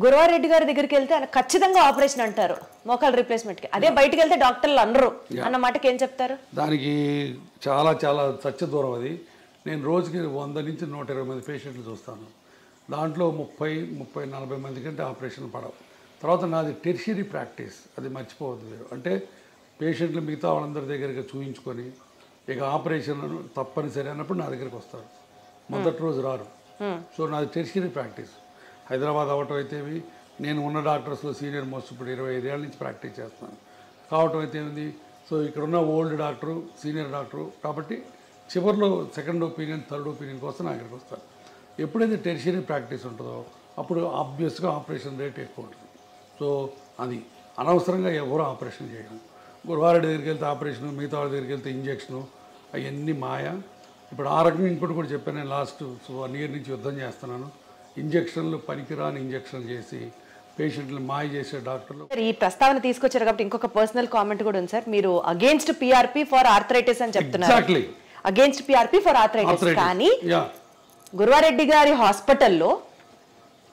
గురవారెడ్డి గారి దగ్గరికి వెళ్తే ఆయన ఖచ్చితంగా ఆపరేషన్ అంటారు మోకాల్ రీప్లేస్మెంట్కి. అదే బయటకు వెళ్తే డాక్టర్లు అనరు అన్న మాటకి ఏం చెప్తారు? దానికి చాలా చాలా సత్య దూరం అది. నేను రోజుకి 100 నుంచి 120 మంది పేషెంట్లు చూస్తాను. దాంట్లో 30-40 మంది కంటే ఆపరేషన్ పడవు. తర్వాత నాది టెర్షియరీ ప్రాక్టీస్, అది మర్చిపోవద్దు మీరు. అంటే పేషెంట్లు మిగతా వాళ్ళందరి దగ్గరికి చూయించుకొని ఇక ఆపరేషన్ తప్పనిసరి అన్నప్పుడు నా దగ్గరికి వస్తారు. మొదటి రోజు రారు. సో నాది టెర్షియరీ ప్రాక్టీస్. హైదరాబాద్ అవ్వటం అయితేవి, నేను ఉన్న డాక్టర్స్లో సీనియర్ మోస్ట్ ఇప్పుడు 25 ఏళ్ళ నుంచి ప్రాక్టీస్ చేస్తాను కావటం అయితే ఏంది. సో ఇక్కడ ఉన్న ఓల్డ్ డాక్టరు, సీనియర్ డాక్టరు కాబట్టి చివరిలో సెకండ్ ఒపీనియన్, థర్డ్ ఒపీనియన్ కోసం నా దగ్గరికి వస్తారు. ఎప్పుడైతే టెర్షియరీ ప్రాక్టీస్ ఉంటుందో అప్పుడు ఆబ్వియస్గా ఆపరేషన్ రేట్ ఎక్కువ ఉంటుంది. సో అది అనవసరంగా ఎవరు ఆపరేషన్ చేయడం. గురువారెడ్డి దగ్గరికి వెళ్తే ఆపరేషను, మిగతా వాళ్ళ దగ్గరికి వెళ్తే ఇంజక్షను, అవన్నీ మాయ. ఇప్పుడు ఆ రకంగా ఇంకోటి కూడా చెప్పాను. నేను లాస్ట్ 1 year నుంచి యుద్ధం చేస్తున్నాను. ఇంజక్షన్లు పనికిరాని ఇంజక్షన్లు చేసి పేషెంట్లు మాయ చేసే డాక్టర్లు. ఈ ప్రస్తావన తీసుకొచ్చారు కాబట్టి ఇంకొక పర్సనల్ కామెంట్ కూడా ఉంది సార్. మీరు అగేన్స్ట్ పిఆర్పి ఫర్ ఆర్థరైటిస్ అని చెప్తున్నారు. Exactly against PRP for arthritis. కానీ గురువారెడ్డి గారి హాస్పిటల్లో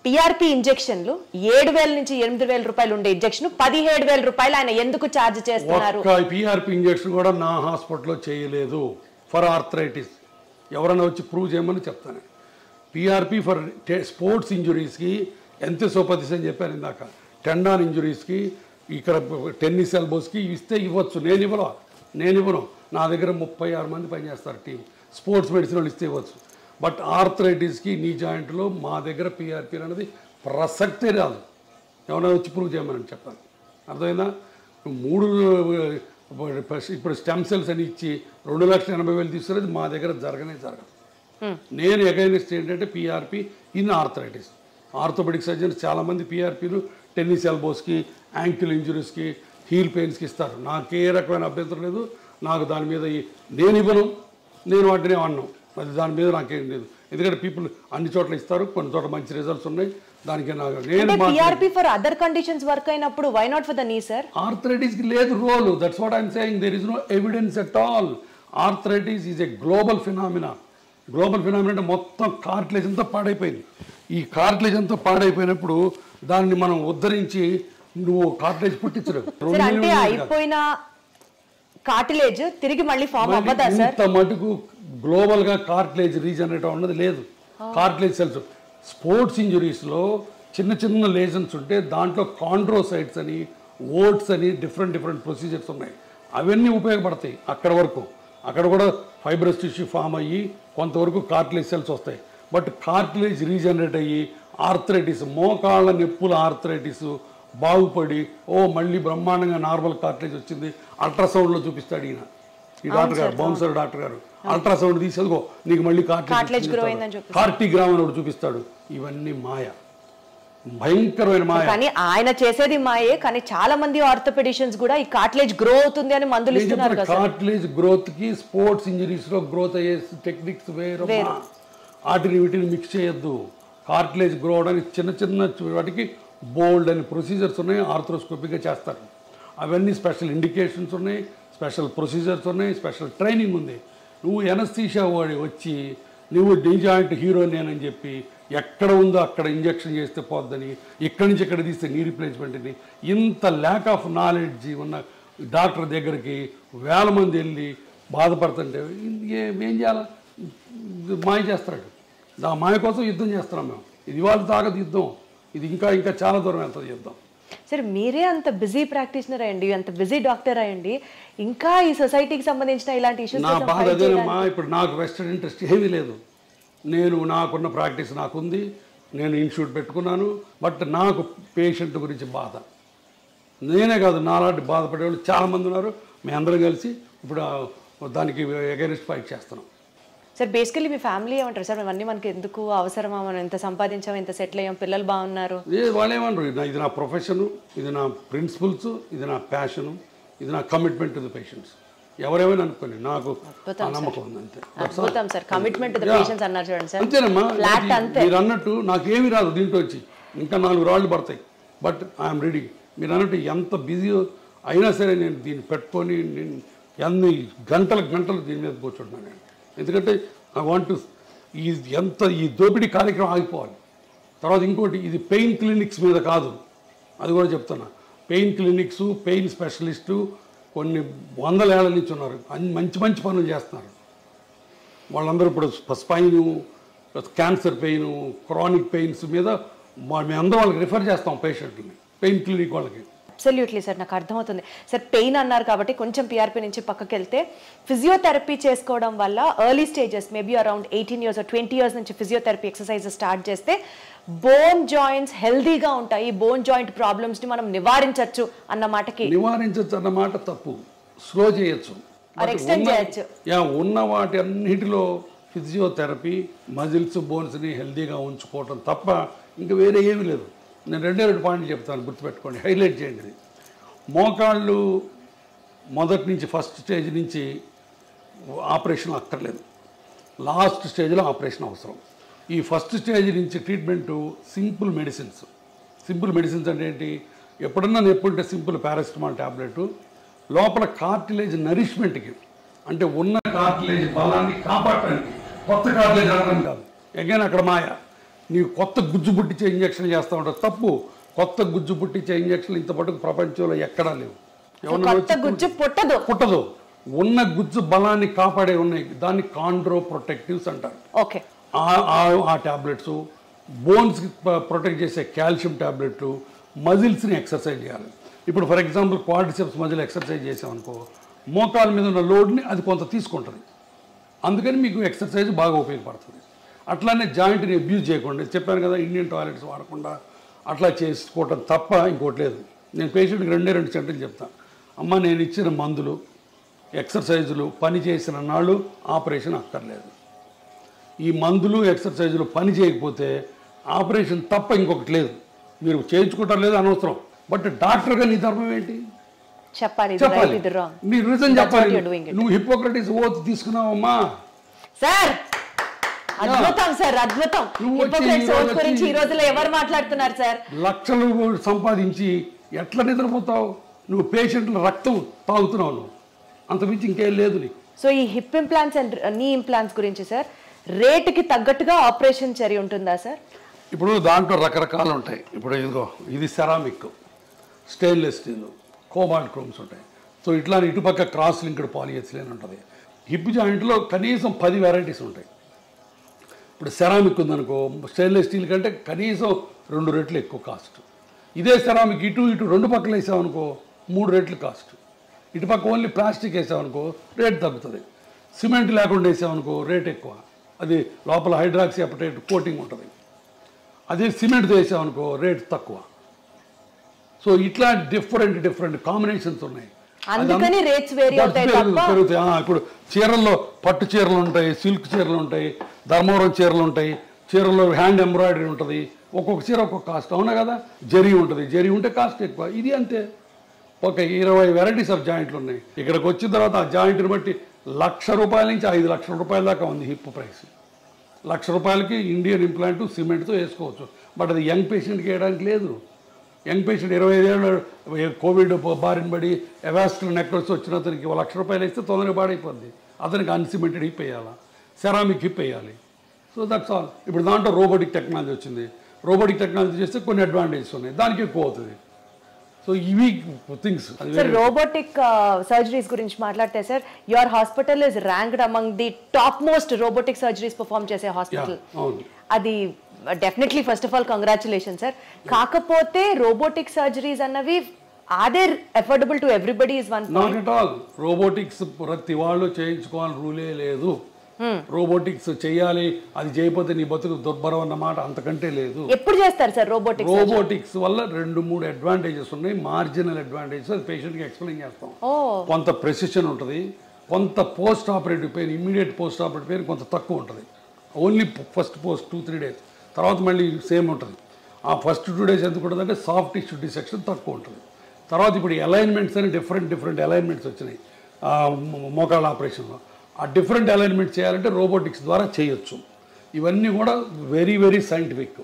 పిఆర్పి ఇంజెక్షన్లు 7,000 నుంచి 8,000 రూపాయలు ఉండే ఇంజెక్షన్ 17,000 రూపాయలు ఆయన ఎందుకు ఛార్జ్ చేస్తున్నారు? పిఆర్పి ఇంజెక్షన్ కూడా నా హాస్పిటల్లో చేయలేదు ఫర్ ఆర్థరైటిస్. ఎవరైనా వచ్చి ప్రూవ్ చేయమని చెప్తాను. పిఆర్పి ఫర్ స్పోర్ట్స్ ఇంజురీస్కి ఎంత సోపతిస్ అని చెప్పాను ఇందాక. టెండాన్ ఇంజురీస్కి, ఇక్కడ టెన్నిస్ ఎల్బోస్కి ఇస్తే ఇవ్వచ్చు. నేను ఇవ్వను. నా దగ్గర 36 మంది పనిచేస్తారు టీం. స్పోర్ట్స్ మెడిసిన్ వాళ్ళు ఇస్తే ఇవ్వచ్చు. బట్ ఆర్థరైటిస్కి, నీ జాయింట్లో మా దగ్గర పిఆర్పి అనేది ప్రసక్తే రాదు. ఎవరైనా వచ్చి ప్రూవ్ చేయమని చెప్పాను. అర్థమైందా? 3 ఇప్పుడు స్టెమ్ సెల్స్ అని ఇచ్చి 2,80,000 తీసుకునేది మా దగ్గర జరగదు. నేను అగైనెస్ట్ ఏంటంటే PRP in arthritis. Orthopedic surgeons చాలామంది పిఆర్పీలు టెన్నిస్ ఎల్బోస్కి, యాంకిల్ ఇంజురీస్కి, హీల్ పెయిన్స్కి ఇస్తారు. నాకే రకమైన అభ్యంతరం లేదు. నాకు దాని మీద నేను ఇవ్వను, నేను వాటిని అన్నాను. అది దాని మీద నాకేం లేదు. ఎందుకంటే పీపుల్ అన్ని చోట్ల ఇస్తారు, కొన్ని చోట్ల మంచి రిజల్ట్స్ ఉన్నాయి. దానికి నేను PRP for other conditions work అయినప్పుడు why not for the knee sir? ఆర్థరైటిస్కి లేదు role. That's what I'm saying. There is no evidence at all. Arthritis is a global phenomena. అంటే మొత్తం కార్టిలేజ్ అంతా పాడైపోయింది. ఈ కార్టిలేజ్ అంతా పాడైపోయినప్పుడు దాన్ని మనం ఉద్ధరించి నువ్వు కార్టిలేజ్ పుట్టించరు. అంటే అయిపోయిన కార్టిలేజ్ తిరిగి మళ్ళీ ఫామ్ అవ్వదా సార్? ఇంత మటుకు గ్లోబల్గా కార్టిలేజ్ రీజనరేట్ అన్నది లేదు. కార్టిలేజ్ సెల్స్ స్పోర్ట్స్ ఇంజురీస్లో చిన్న లేజన్స్ ఉంటే దాంట్లో కాండ్రోసైట్స్ అని, ఓట్స్ అని డిఫరెంట్ ప్రొసీజర్స్ ఉన్నాయి. అవన్నీ ఉపయోగపడతాయి అక్కడ వరకు. అక్కడ కూడా ఫైబ్రస్ టిష్యూ ఫామ్ అయ్యి కొంతవరకు కార్టిలేజ్ సెల్స్ వస్తాయి. బట్ కార్టిలేజ్ రీజనరేట్ అయ్యి ఆర్థరైటిస్, మోకాళ్ళ నొప్పుల ఆర్థరైటిస్ బాగుపడి మళ్ళీ బ్రహ్మాండంగా నార్మల్ కార్టిలేజ్ వచ్చింది. అల్ట్రాసౌండ్లో చూపిస్తాడు ఈయన, ఈ డాక్టర్ గారు, బౌన్సర్ డాక్టర్ గారు. అల్ట్రాసౌండ్ తీసేదిగో నీకు మళ్ళీ కార్టిగ్రామ్ అని ఒకటి చూపిస్తాడు. ఇవన్నీ మాయ, భయంకరమైన మాయ. కానీ ఆయన చేసేది మాయే. కానీ చాలా మంది ఆర్థోపెడిషియన్స్ కూడా ఈ కార్టిలేజ్ గ్రో అవుతుంది అని మందులు ఇస్తున్నారు కదా. కార్టిలేజ్ గ్రోత్ కి స్పోర్ట్స్ ఇంజరీస్ లో గ్రోత్ అయ్యే టెక్నిక్స్ వేరు. వాటిని వీటిని మిక్స్ చేయొద్దు. కార్టిలేజ్ గ్రో అవడానికి చిన్న వాటికి బోల్డ్ అని ప్రొసీజర్స్ ఉన్నాయి. ఆర్థ్రోస్కోపిక్గా చేస్తారు. అవన్నీ స్పెషల్ ఇండికేషన్స్ ఉన్నాయి, స్పెషల్ ప్రొసీజర్స్ ఉన్నాయి, స్పెషల్ ట్రైనింగ్ ఉంది. నువ్వు ఎనస్థీషియా వాడి వచ్చి నువ్వు నీ జాయింట్ హీరోని అని చెప్పి ఎక్కడ ఉందో అక్కడ ఇంజక్షన్ చేస్తే పోద్దని, ఇక్కడి నుంచి ఇక్కడ తీస్తే నీ రీప్లేస్మెంట్ అని, ఇంత ల్యాక్ ఆఫ్ నాలెడ్జ్ ఉన్న డాక్టర్ దగ్గరికి 1000 మంది వెళ్ళి బాధపడుతుంటే ఏం చేయాలా? మాయ చేస్తాడు. ఆ మాయ కోసం యుద్ధం చేస్తున్నాం మేము. ఇది వాళ్ళ తాగదు యుద్ధం. ఇది ఇంకా చాలా దూరం వెళ్తుంది యుద్ధం. సరే, మీరే అంత బిజీ ప్రాక్టీషనర్ అయ్యండి, అంత బిజీ డాక్టర్ అయ్యండి, ఇంకా ఈ సొసైటీకి సంబంధించిన ఇలాంటి ఇష్యూస్ నా బాధ అదేనమ్మా. ఇప్పుడు నాకు వెస్టర్న్ ఇంట్రెస్ట్ ఏమీ లేదు. నాకున్న ప్రాక్టీస్ నాకుంది, నేను ఇన్స్టిట్యూట్ పెట్టుకున్నాను. బట్ నాకు పేషెంట్ గురించి బాధ. నేనే కాదు, నాలాంటి బాధపడేవాళ్ళు చాలామంది ఉన్నారు. మేము అందరం కలిసి ఇప్పుడు దానికి అగైనెస్ట్ ఫైట్ చేస్తున్నాం. సార్, బేసికలీ మీ ఫ్యామిలీ ఏమంటారు సార్? ఇవన్నీ మనకి ఎందుకు అవసరమా? మనం ఎంత సంపాదించాం, ఎంత సెటిల్ అయ్యాం, పిల్లలు బాగున్నారు. వాళ్ళు ఏమన్నారు, ఇది నా ప్రొఫెషను, ఇది నా ప్రిన్సిపల్స్, ఇది నా ప్యాషను, ఇది నా కమిట్మెంట్ టు ది పేషెంట్స్. ఎవరేమైనా అనుకోండి, నాకు నమ్మకం ఉంది అంతే. అద్భుతం sir, commitment to the patients అన్నారు చూడండి సార్. అంతేనమ్మా. మీరు అన్నట్టు నాకేమీ రాదు దీంట్లో వచ్చి, ఇంకా 4 రాళ్ళు పడతాయి. But I'm ready. మీరు అన్నట్టు ఎంత బిజీ అయినా సరే నేను దీన్ని పెట్టుకొని నేను ఎన్ని గంటలు దీని మీద కూర్చుంటున్నాను నేను. ఎందుకంటే ఐ వాంట్ టు ఈ దోపిడీ కార్యక్రమం ఆగిపోవాలి. తర్వాత ఇంకోటి, ఇది పెయిన్ క్లినిక్స్ మీద కాదు, అది కూడా చెప్తున్నా. పెయిన్ క్లినిక్స్, పెయిన్ స్పెషలిస్టు కొన్ని 100 ఏళ్ల నుంచి ఉన్నారు, మంచి పనులు చేస్తున్నారు. వాళ్ళందరూ ఇప్పుడు spine, cancer pain, chronic pains మీద మేమందరం వాళ్ళకి రిఫర్ చేస్తాం పేషెంట్ని, పెయిన్ క్లినిక్ వాళ్ళకి. అబ్సల్యూట్లీ సార్, నాకు అర్థమవుతుంది సార్. పెయిన్ అన్నారు కాబట్టి కొంచెం పిఆర్పి నుంచి పక్కకి వెళ్తే, ఫిజియోథెరపీ చేసుకోవడం వల్ల early stages maybe around 18 years or 20 years నుంచి ఫిజియోథెరపీ ఎక్సర్సైజ్ స్టార్ట్ చేస్తే బోన్ జాయింట్స్ హెల్దీగా ఉంటాయి, బోన్ జాయింట్ ప్రాబ్లమ్స్ని మనం నివారించవచ్చు అన్న మాట తప్పు. స్లో చేయొచ్చు, ఎక్స్టెండ్ చేయొచ్చు. ఉన్న వాటి అన్నిటిలో ఫిజియోథెరపీ మజిల్స్, బోన్స్ని హెల్దీగా ఉంచుకోవటం తప్ప ఇంకా వేరే ఏమీ లేదు. నేను 2 పాయింట్లు చెప్తాను, గుర్తుపెట్టుకోండి, హైలైట్ చేయండి. మోకాళ్ళు మొదటి నుంచి ఫస్ట్ స్టేజ్ నుంచి ఆపరేషన్ అక్కర్లేదు, లాస్ట్ స్టేజ్లో ఆపరేషన్ అవసరం. ఈ ఫస్ట్ స్టేజ్ నుంచి ట్రీట్మెంటు సింపుల్ మెడిసిన్స్ అంటే ఏంటి? ఎప్పుడన్నా నొప్పుంటే సింపుల్ పారాసిటమాల్ ట్యాబ్లెట్, లోపల కార్టిలేజ్ నరిష్మెంట్కి, అంటే ఉన్న కార్టిలేజ్ బలాన్ని కాపాడటానికి, కొత్త కార్టిలేజ్ అనడం కాదు. అగైన్ అక్కడ మాయ, నీవు కొత్త గుజ్జు పుట్టించే ఇంజక్షన్ చేస్తూ ఉంటావు, తప్పు. కొత్త గుజ్జు పుట్టించే ఇంజక్షన్లు ఇంతపాటు ప్రపంచంలో ఎక్కడా లేవు. పుట్టదు. ఉన్న గుజ్జు బలాన్ని కాపాడే ఉన్నాయి, దాన్ని కాండ్రో ప్రొటెక్టివ్స్ అంటారు. ఓకే, ఆ ట్యాబ్లెట్స్, బోన్స్కి ప్రొటెక్ట్ చేసే కాల్షియం ట్యాబ్లెట్లు, మజిల్స్ని ఎక్సర్సైజ్ చేయాలి. ఇప్పుడు for example quadriceps muscle exercise చేసామనుకో, మోకాల మీద ఉన్న లోడ్ని అది కొంత తీసుకుంటుంది, అందుకని మీకు ఎక్సర్సైజ్ బాగా ఉపయోగపడుతుంది. అట్లానే జాయింట్ని అబ్యూజ్ చేయకుండా, చెప్పాను కదా, ఇండియన్ టాయిలెట్స్ వాడకుండా అట్లా చేసుకోవటం తప్ప ఇంకోటి లేదు. నేను పేషెంట్కి 2 సెంటెన్స్ చెప్తాను, అమ్మ నేను ఇచ్చిన మందులు, ఎక్సర్సైజులు పని చేసిన నాళ్ళు ఆపరేషన్ అక్కర్లేదు. ఈ మందులు, ఎక్సర్సైజులు పని చేయకపోతే ఆపరేషన్ తప్ప ఇంకొకటి లేదు. మీరు చేయించుకుంటారు లేదు అనవసరం, బట్ డాక్టర్గా నీ ధర్మం ఏంటి చెప్పాలి. మీరు రీజన్ చెప్పాలి. నువ్వు హిపోక్రటిస్ ఓత్ తీసుకున్నావమ్మా సార్. అద్భుతం సార్, అద్భుతం. గురించి ఈ రోజుల్లో ఎవరు మాట్లాడుతున్నారు సార్? లక్షలు సంపాదించి ఎట్లా నిద్రపోతావు? నువ్వు పేషెంట్ల రక్తం తాగుతున్నావు, నువ్వు అంతమించి ఇంకేం లేదు నీకు. సో ఈ హిప్ ఇంప్లాంట్స్ అండ్ నీ ఇంప్లాంట్స్ గురించి సార్, రేటుకి తగ్గట్టుగా ఆపరేషన్ చర్య ఉంటుందా సార్? ఇప్పుడు దాంట్లో రకరకాలు ఉంటాయి. ఇప్పుడు ఇదిగో, ఇది ceramic, stainless steel, cobalt chromes ఉంటాయి. సో ఇట్లా ఇటుపక్క క్రాస్ లింక్డ్ పాలిఎథిలీన్ ఉంటుంది. హిప్ జాయింట్లో కనీసం 10 వెరైటీస్ ఉంటాయి. ఇప్పుడు సెరామిక్ ఉందనుకో, స్టెయిన్లెస్ స్టీల్ కంటే కనీసం 2 రెట్లు ఎక్కువ కాస్ట్. ఇదే సెరామిక్ ఇటు 2 పక్కలు వేసామనుకో 3 రెట్లు కాస్ట్. ఇటుపక్క ఓన్లీ ప్లాస్టిక్ వేసామనుకో రేట్ తగ్గుతుంది. సిమెంట్ లేకుండా వేసామనుకో రేట్ ఎక్కువ, అది లోపల హైడ్రాక్సీ అపటైట్ కోటింగ్ ఉంటుంది. అదే సిమెంట్తో వేసామనుకో రేట్ తక్కువ. సో ఇట్లా డిఫరెంట్ కాంబినేషన్స్ ఉన్నాయి, పెరుగుతాయి. ఇప్పుడు చీరల్లో పట్టు చీరలు ఉంటాయి, సిల్క్ చీరలు ఉంటాయి, ధర్మవరం చీరలు ఉంటాయి, చీరల్లో హ్యాండ్ ఎంబ్రాయిడరీ ఉంటుంది, ఒక్కొక్క చీర ఒక్కొక్క కాస్ట్. అవునా కదా? జరీ ఉంటుంది, జరీ ఉంటే కాస్ట్ ఎక్కువ. ఇది అంతే, ఒక 20 వెరైటీస్ ఆఫ్ జాయింట్లు ఉన్నాయి. ఇక్కడికి వచ్చిన తర్వాత ఆ జాయింట్ని బట్టి ₹1,00,000 నుంచి ₹5,00,000 దాకా ఉంది హిప్ ప్రైస్. ₹1,00,000కి ఇండియన్ ఇంప్లాంట్ సిమెంట్తో వేసుకోవచ్చు, బట్ అది యంగ్ పేషెంట్కి వేయడానికి లేదు. యంగ్ పేషెంట్ 25 ఏళ్ళు కోవిడ్ బారిన పడి ఎవాస్కులర్ నెక్రోసిస్ వచ్చిన అతనికి ₹1,00,000 వేస్తే తొందరగా పాడైపోద్ది. అతనికి అన్సిమెంటెడ్ హిప్ వేయాలా, సెరామిక్ హిప్ వేయాలి. So that's all. ఇప్పుడు దాంట్లో రోబోటిక్ టెక్నాలజీ వచ్చింది. రోబోటిక్ టెక్నాలజీ చేస్తే కొన్ని అడ్వాంటేజెస్ ఉన్నాయి, దానికి ఎక్కువ అవుతుంది. సో ఇవి థింగ్స్. సార్ రోబోటిక్ సర్జరీస్ గురించి మాట్లాడితే sir, your hospital is ranked among the top most robotic surgeries perform చేసే హాస్పిటల్. అది definitely first of all congratulation sir. కాకపోతే రోబోటిక్ సర్జరీస్ అన్నవి are affordable to everybody is one not at all. Robotics ప్రతి వాళ్ళు చేయించుకోవాలని రూలే లేదు. రోబోటిక్స్ చేయాలి, అది చేయకపోతే నీ బతుకు దుర్భరం అన్నమాట అంతకంటే లేదు. ఎప్పుడు చేస్తారు సార్ రోబోటిక్స్? రోబోటిక్స్ వల్ల 2-3 అడ్వాంటేజెస్ ఉన్నాయి, మార్జినల్ అడ్వాంటేజెస్. అది పేషెంట్కి ఎక్స్ప్లెయిన్ చేస్తాం. కొంత ప్రెసిషన్ ఉంటుంది, కొంత post operative pain, immediate post operative pain కొంత తక్కువ ఉంటుంది. ఓన్లీ ఫస్ట్ 2-3 days, తర్వాత మళ్ళీ సేమ్ ఉంటుంది. ఆ ఫస్ట్ 2 days ఎందుకు ఉంటుందంటే సాఫ్ట్ టిష్యూ డిసెక్షన్ తక్కువ ఉంటుంది. తర్వాత ఇప్పుడు అలైన్మెంట్స్ అని డిఫరెంట్ అలైన్మెంట్స్ వచ్చినాయి మోకాళ్ళ ఆపరేషన్లో. ఆ డిఫరెంట్ అలైన్మెంట్ చేయాలంటే రోబోటిక్స్ ద్వారా చేయొచ్చు. ఇవన్నీ కూడా వెరీ సైంటిఫిక్.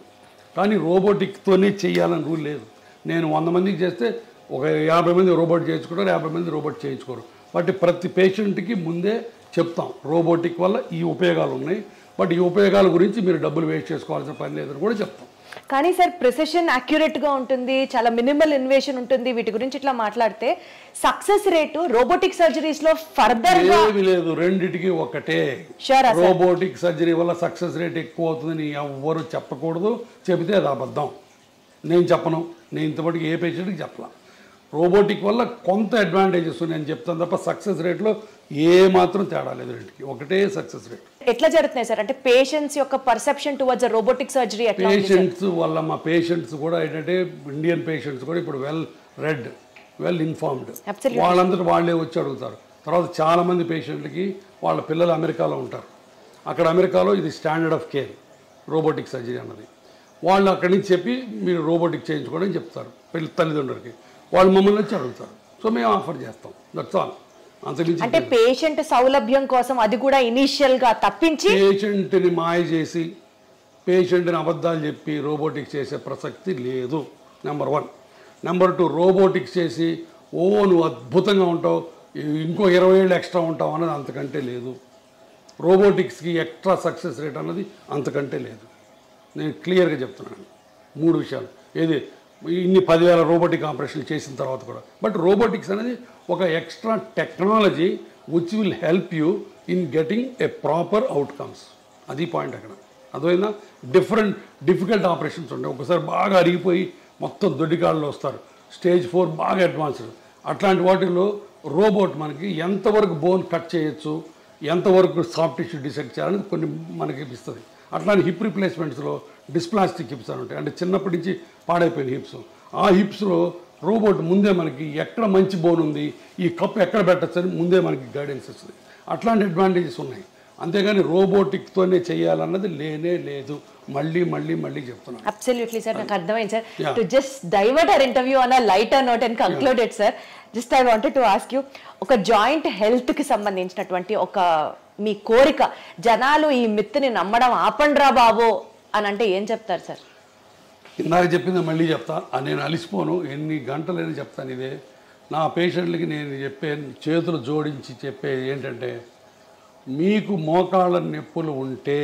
కానీ రోబోటిక్తోనే చేయాలని రూల్ లేదు. నేను 100 మందికి చేస్తే ఒక 50 మంది రోబోట్ చేయించుకుంటారు, 50 మంది రోబోట్ చేయించుకోరు. బట్ ప్రతి పేషెంట్కి ముందే చెప్తాం రోబోటిక్ వల్ల ఈ ఉపయోగాలు ఉన్నాయి, బట్ ఈ ఉపయోగాల గురించి మీరు డబ్బులు వేస్ట్ చేసుకోవాల్సిన పని లేదని కూడా చెప్తాం. కానీ సార్ ప్రిసిషన్ యాక్యురేట్గా ఉంటుంది, చాలా మినిమల్ ఇన్వేషన్ ఉంటుంది, వీటి గురించి ఇట్లా మాట్లాడితే సక్సెస్ రేటు రోబోటిక్ సర్జరీస్లో ఫర్దర్గా ఏమీ లేదు, రెండిటికి ఒకటే. రోబోటిక్ సర్జరీ వల్ల సక్సెస్ రేట్ ఎక్కువ అవుతుందని ఎవ్వరు చెప్పకూడదు, చెబితే అది అబద్ధం. నేను చెప్పను, నేను ఇంతవరకు ఏ పేషెంట్కి చెప్పలా. రోబోటిక్ వల్ల కొంత అడ్వాంటేజెస్ ఉన్నాయని చెప్తాను తప్ప సక్సెస్ రేట్లో ఏ మాత్రం తేడా లేదు, రెండుకి ఒకటే సక్సెస్ రేట్. ఎట్లా జరుగుతున్నాయి సార్ అంటే పేషెంట్స్ యొక్క perception towards robotic surgery? Patients వల్ల మా పేషెంట్స్ కూడా ఏంటంటే ఇండియన్ పేషెంట్స్ కూడా ఇప్పుడు వెల్ ఇన్ఫార్మ్డ్, వాళ్ళందరూ వాళ్ళే వచ్చి అడుగుతారు. తర్వాత చాలామంది పేషెంట్లకి వాళ్ళ పిల్లలు అమెరికాలో ఉంటారు, అక్కడ అమెరికాలో ఇది standard of care robotic surgery అన్నది. వాళ్ళు అక్కడి నుంచి చెప్పి మీరు రోబోటిక్ చేయించుకోండి అని చెప్తారు తల్లిదండ్రులకి, వాళ్ళు మమ్మల్ని వచ్చి అడుగుతారు. సో మేము ఆఫర్ చేస్తాం, దట్స్ ఆల్. అంటే పేషెంట్ సౌలభ్యం కోసం అది కూడా ఇనిషియల్ గా తప్పించి పేషెంట్ని మాయ చేసి పేషెంట్ని అబద్ధాలు చెప్పి రోబోటిక్స్ చేసే ప్రసక్తి లేదు, నెంబర్ 1. నెంబర్ 2, రోబోటిక్స్ చేసి నువ్వు అద్భుతంగా ఉంటావు, ఇంకో 20 ఏళ్ళు ఎక్స్ట్రా ఉంటావు అన్నది అంతకంటే లేదు. రోబోటిక్స్కి ఎక్స్ట్రా సక్సెస్ రేట్ అన్నది అంతకంటే లేదు. నేను క్లియర్గా చెప్తున్నాను 3 విషయాలు. ఏది ఇన్ని 10,000 రోబోటిక్ ఆపరేషన్లు చేసిన తర్వాత కూడా. బట్ రోబోటిక్స్ అనేది ఒక extra technology which will help you in getting a proper outcomes. అది పాయింట్ అక్కడ. అదైనా డిఫికల్ట్ ఆపరేషన్స్ ఉంటాయి, ఒకసారి బాగా అరిగిపోయి మొత్తం దొడ్డికాళ్ళు వస్తారు, స్టేజ్ 4 బాగా అడ్వాన్స్డ్. అట్లాంటి వాటిల్లో రోబోట్ మనకి ఎంతవరకు బోన్ కట్ చేయొచ్చు, ఎంతవరకు సాఫ్ట్ టిష్యూ డిసెక్ట్ చేయాలని కొన్ని మనకి ఇస్తుంది. అట్లాంటి హిప్ రిప్లేస్మెంట్స్లో డిస్ప్లాస్టిక్ హిప్స్ అని ఉంటాయి, అంటే చిన్నప్పటి నుంచి పాడైపోయిన హిప్స్. ఆ హిప్స్లో రోబోట్ ముందే మనకి ఎక్కడ మంచి బోన్ ఉంది, ఈ కప్ ఎక్కడ పెట్టచ్చు అని ముందే మనకి గైడెన్స్ ఇస్తుంది. అట్లాంటి అడ్వాంటేజెస్ ఉన్నాయి, అంతేగాని రోబోటిక్తోనే చేయాలన్నది లేనే లేదు. మళ్ళీ చెప్తున్నాను. అబ్సల్యూట్లీ సార్, నాకు అర్థమైంది sir. To just divert our interview on a lighter note and concluded sir, just I wanted to ask you, ఒక జాయింట్ హెల్త్కి సంబంధించినటువంటి ఒక మీ కోరిక, జనాలు ఈ మిత్తుని నమ్మడం ఆపండ్రా బాబు అని అంటే ఏం చెప్తారు సార్? ఇందాక చెప్పింది మళ్ళీ చెప్తా, నేను అలిసిపోను, ఎన్ని గంటలైనా చెప్తాను. ఇదే నా పేషెంట్లకి నేను చేతులు జోడించి చెప్పేది ఏంటంటే, మీకు మోకాళ్ళ నొప్పులు ఉంటే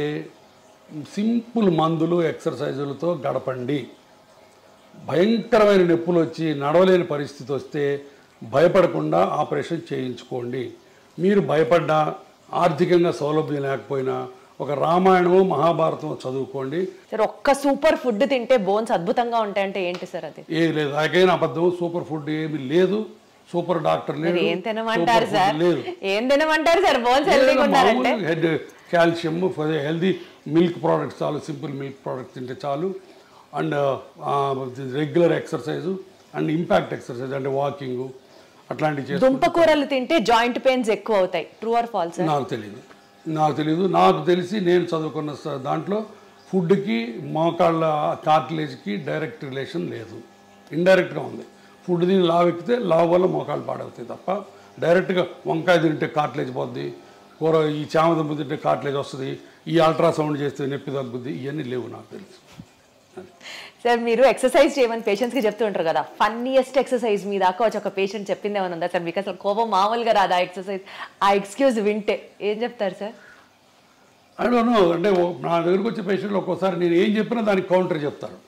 సింపుల్ మందులు ఎక్సర్సైజులతో గడపండి. భయంకరమైన నొప్పులు వచ్చి నడవలేని పరిస్థితి వస్తే భయపడకుండా ఆపరేషన్ చేయించుకోండి. మీరు భయపడ్డా, ఆర్థికంగా సౌలభ్యం లేకపోయినా ఒక రామాయణము మహాభారతం చదువుకోండి. సార్ ఒక్క సూపర్ ఫుడ్ తింటే బోన్స్ అద్భుతంగా ఉంటాయంటే ఏంటి సార్ అది? ఏది లేదు, నాకైనా అబద్ధం. సూపర్ ఫుడ్ ఏమి లేదు, సూపర్ డాక్టర్ లేదు. ఏం తినమంటారు సార్? ఏం తినమంటారు సార్ బోన్స్ హెల్తీగా ఉండాలంటే? Head calcium, healthy milk products చాలు, సింపుల్ మిల్క్ ప్రోడక్ట్స్ తింటే చాలు. And regular exercise and impact exercise అంటే వాకింగ్ అట్లాంటివి చేసి. దుంపకూరలు తింటే జాయింట్ పెయిన్స్ ఎక్కువ అవుతాయి, ట్రూ ఆర్ ఫాల్స్? నాకు తెలియదు. నాకు తెలిసి నేను చదువుకున్న దాంట్లో ఫుడ్కి మోకాళ్ళ కార్టిలేజ్కి డైరెక్ట్ రిలేషన్ లేదు, ఇండైరెక్ట్గా ఉంది. ఫుడ్ తిని లావు ఎక్కితే లావు వల్ల మోకాళ్ళు పాడవుతాయి తప్ప డైరెక్ట్గా వంకాయ తింటే కార్టిలేజ్ పోద్ది, కూర ఈ చామదుంప తింటే కార్టిలేజ్ వస్తుంది, ఈ అల్ట్రాసౌండ్ చేస్తే నొప్పి తగ్గుద్ది, ఇవన్నీ లేవు నాకు తెలుసు. సార్ మీరు ఎక్సర్సైజ్ చేయమని పేషెంట్స్కి చెప్తూ ఉంటారు కదా, ఫన్నీయెస్ట్ ఎక్సర్సైజ్ మీ దాకా వచ్చి ఒక పేషెంట్ చెప్పింది ఏమైనా ఉందా సార్? మీకు అసలు కోపం మామూలుగా రాదా ఎక్సర్సైజ్, ఆ ఎక్స్క్యూజ్ వింటే ఏం చెప్తారు సార్? ఐ డోంట్ నో, అంటే నా దగ్గరకు వచ్చే పేషెంట్లు ఒక్కోసారి నేను ఏం చెప్పినా దానికి కౌంటర్ చెప్తారు.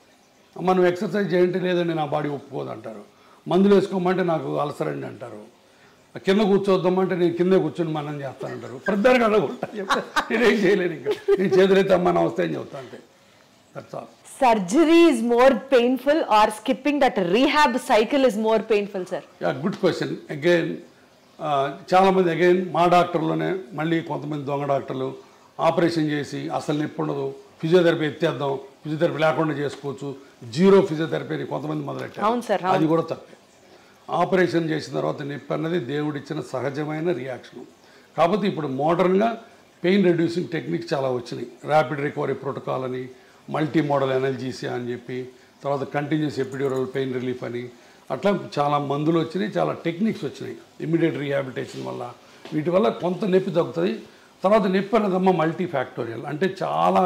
అమ్మ నువ్వు ఎక్సర్సైజ్ చేయండి, లేదండి నా బాడీ ఒప్పుకోదు అంటారు. మందులు వేసుకోమంటే నాకు అలసరండి అంటారు. కింద కూర్చోద్దామంటే నేను కిందే కూర్చొని మనం చేస్తానంటారు. ప్రతిదానికి అడగొట్టా చెప్తా, నేనేం చేయలేను. ఇంకా నేను చేతులైతే అమ్మ నా వస్తే అని చెప్తా అంతే. That's all. Surgery is more painful or skipping that rehab cycle is more painful, sir? Yeah, good question. Again, చాలామంది మా డాక్టర్లోనే మళ్ళీ కొంతమంది దొంగ డాక్టర్లు ఆపరేషన్ చేసి అసలు నొప్పి ఉండదు, ఫిజియోథెరపీ ఎత్తేద్దాం, ఫిజియోథెరపీ లేకుండా చేసుకోవచ్చు, జీరో ఫిజియోథెరపీ అని కొంతమంది మొదలెట్టారు. అది కూడా తప్పే. ఆపరేషన్ చేసిన తర్వాత నొప్పి అన్నది దేవుడిచ్చిన సహజమైన రియాక్షన్. కాకపోతే ఇప్పుడు మోడర్న్గా పెయిన్ రెడ్యూసింగ్ టెక్నిక్స్ చాలా వచ్చినాయి. ర్యాపిడ్ రికవరీ ప్రోటోకాల్ అని, మల్టీ మోడల్ ఎనర్జీసియా అని చెప్పి, తర్వాత కంటిన్యూస్ ఎపిడ్యూరల్ పెయిన్ రిలీఫ్ అని, అట్లా చాలా మందులు వచ్చినాయి, చాలా టెక్నిక్స్ వచ్చినాయి ఇమ్మీడియట్ రీహాబిలిటేషన్ వల్ల. వీటి వల్ల కొంత నొప్పి తగ్గుతుంది. తర్వాత నొప్పి అనేదమ్మా మల్టీ ఫ్యాక్టోరియల్, అంటే చాలా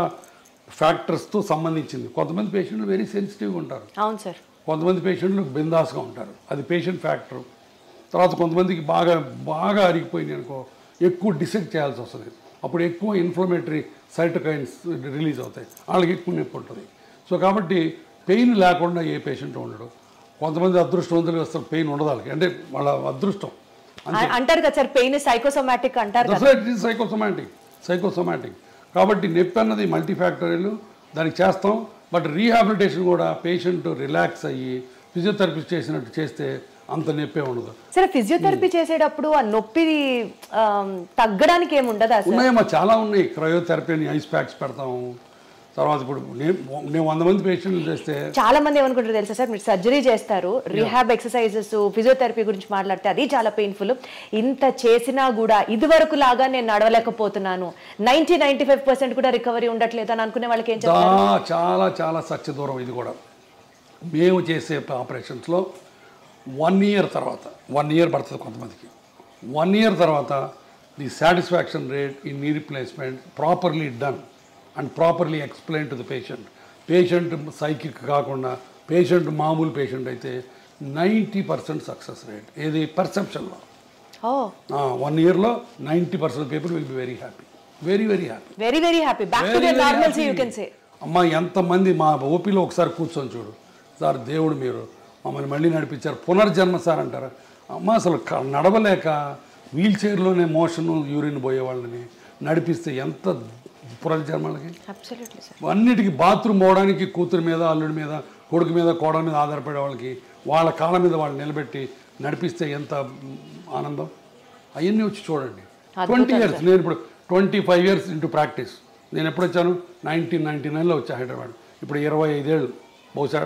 ఫ్యాక్టర్స్తో సంబంధించింది. కొంతమంది పేషెంట్లు వెరీ సెన్సిటివ్గా ఉంటారు, అవును సార్. కొంతమంది పేషెంట్లు బిందాస్గా ఉంటారు, అది పేషెంట్ ఫ్యాక్టర్. తర్వాత కొంతమందికి బాగా బాగా అరిగిపోయింది అనుకో, ఎక్కువ డిసెక్ట్ చేయాల్సి వస్తుంది. అప్పుడు ఎక్కువ ఇన్ఫ్లమేటరీ సైటోకైన్స్ రిలీజ్ అవుతాయి, వాళ్ళకి ఎక్కువ నొప్పి ఉంటుంది. సో కాబట్టి పెయిన్ లేకుండా ఏ పేషెంట్ ఉండడు. కొంతమంది అదృష్టవంతులు వస్తారు, పెయిన్ ఉండదు వాళ్ళకి, అంటే వాళ్ళ అదృష్టం. అంటారు కదా సార్, పెయిన్ సైకోసోమాటిక్ అంటారు కదా. సైకోసోమాటిక్ కాబట్టి నొప్పి అన్నది మల్టీఫ్యాక్టరీలు, దానికి చేస్తాం. బట్ రీహాబిలిటేషన్ కూడా పేషెంట్ రిలాక్స్ అయ్యి ఫిజియోథెరపీ చేసినట్టు చేస్తే అంత నొప్పే ఉండదు. సరే, ఫిజియోథెరపీ చేసేటప్పుడు ఆ నొప్పి తగ్గడానికి ఏముండదా? ఉన్నాయమ్మా, చాలా ఉన్నాయి. క్రయోథెరపీ అని ఐస్ ప్యాక్స్ పెడతాము. తర్వాత ఇప్పుడు నేను 100 మంది పేషెంట్లు చేస్తే చాలా మంది ఏమనుకుంటారు తెలుసా సార్, మీరు సర్జరీ చేస్తారు, రిహాబ్ ఎక్సర్సైజెస్ ఫిజియోథెరపీ గురించి మాట్లాడితే అది చాలా పెయిన్ఫుల్, ఇంత చేసినా కూడా ఇది వరకు లాగా నేను నడవలేకపోతున్నాను, 90-95% కూడా రికవరీ ఉండట్లేదు అని అనుకునే వాళ్ళకి ఏం చెప్తారు? చాలా చాలా సత్య దూరం ఇది కూడా. మేము చేసే ఆపరేషన్స్లో 1 year తర్వాత, 1 year పడుతుంది కొంతమందికి, 1 year తర్వాత the satisfaction rate in knee replacement properly done and properly explain to the patient psychic కాకుండా పేషెంట్ మామూలు పేషెంట్ అయితే 90% సక్సెస్ రేట్. ఏది పర్సెప్షన్లో 1 yearలో 90% people will be very happy, very happy. అమ్మా, ఎంతమంది మా ఓపీలో ఒకసారి కూర్చొని చూడు సార్, దేవుడు మీరు మమ్మల్ని మళ్ళీ నడిపించారు, పునర్జన్మ సార్ అంటారు. అమ్మ, అసలు నడవలేక వీల్ చైర్లోనే మోషన్ యూరిన్ పోయే వాళ్ళని నడిపిస్తే ఎంత పునర్జన్మలకి. అన్నిటికీ బాత్రూమ్ పోవడానికి కూతురు మీద, అల్లుడి మీద, కొడుకు మీద, కోడల మీద ఆధారపడే వాళ్ళకి వాళ్ళ కాళ్ళ మీద వాళ్ళు నిలబెట్టి నడిపిస్తే ఎంత ఆనందం. అవన్నీ వచ్చి చూడండి. 20 years, నేను ఇప్పుడు 25 years ఇంటూ ప్రాక్టీస్. నేను ఎప్పుడు వచ్చాను? 1999లో వచ్చా హైదరాబాద్. ఇప్పుడు 25 ఏళ్ళు, బహుశా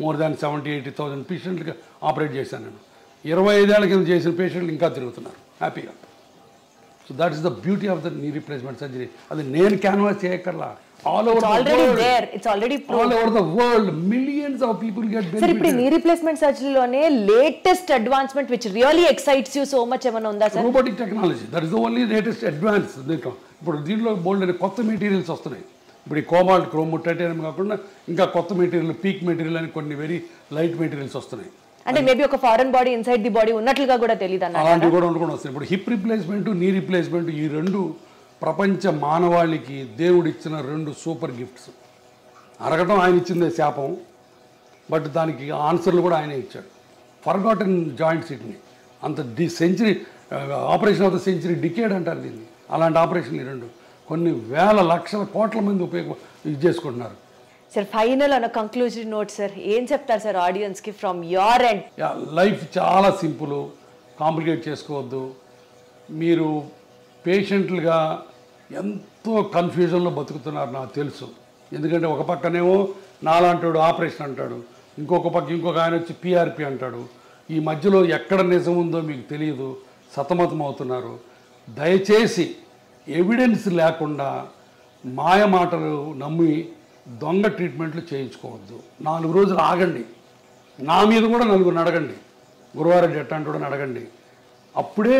మోర్ దాన్ 70,000-80,000 పేషెంట్లుగా ఆపరేట్ చేశాను నేను. 25 ఏళ్ల కింద చేసిన పేషెంట్లు ఇంకా తిరుగుతున్నారు హ్యాపీగా. So that is the beauty of the knee replacement surgery. అది నేను క్యాన్వాస్ చేయక్కర్లా, all over the world millions of people get benefit. ఇప్పుడు నీ రీప్లేస్మెంట్ సర్జరీలోనే latest advancement which really excites you so much ఏమైనా ఉందా sir? Robotic technology, that is the only latest advance. ఇప్పుడు దీంట్లో బోల్డ్ అనే కొత్త మెటీరియల్స్ వస్తున్నాయి. ఇప్పుడు ఈ కోబాల్ట్, క్రోమ్, టైటానియం కాకుండా ఇంకా కొత్త మెటీరియల్, పీక్ మెటీరియల్ అని కొన్ని వెరీ లైట్ మెటీరియల్స్ వస్తున్నాయి. అంటే మేబీ ఒక foreign body inside the body ఉన్నట్లుగా కూడా తెలియదు అన్న, అలాంటివి కూడా ఉండకుండా వస్తాయి. ఇప్పుడు హిప్ రీప్లేస్మెంట్, నీ రీప్లేస్మెంట్, ఈ రెండు ప్రపంచ మానవాళికి దేవుడు ఇచ్చిన 2 సూపర్ గిఫ్ట్స్. అరగటం ఆయన ఇచ్చిందే శాపం, బట్ దానికి ఆన్సర్లు కూడా ఆయనే ఇచ్చాడు. ఫర్గాటన్ జాయింట్స్, వీటిని అంత century operation of the century decade అంటారు దీన్ని. అలాంటి ఆపరేషన్లు 2 కొన్ని వేల లక్షల కోట్ల మంది ఇది చేసుకుంటున్నారు. సార్, ఫైనల్ అన్న కంక్లూజన్ నోట్ సార్, ఏం చెప్తారు సార్ ఆడియన్స్కి ఫ్రమ్ యువర్ ఎండ్? లైఫ్ చాలా సింపుల్, కాంప్లికేట్ చేసుకోవద్దు. మీరు పేషెంట్లుగా ఎంతో కన్ఫ్యూజన్లో బతుకుతున్నారు నాకు తెలుసు. ఎందుకంటే ఒక పక్కనేమో నాలాంటాడు ఆపరేషన్ అంటాడు, ఇంకొక ఆయన వచ్చి PRP అంటాడు. ఈ మధ్యలో ఎక్కడ నిజం ఉందో మీకు తెలియదు, సతమతం అవుతున్నారు. దయచేసి ఎవిడెన్స్ లేకుండా మాయ మాటలు నమ్మి దొంగ ట్రీట్మెంట్లు చేయించుకోవద్దు. 4 రోజులు ఆగండి, నా మీద కూడా 4 అడగండి, గురువారెడ్డి ఎట్టాంటి అడగండి, అప్పుడే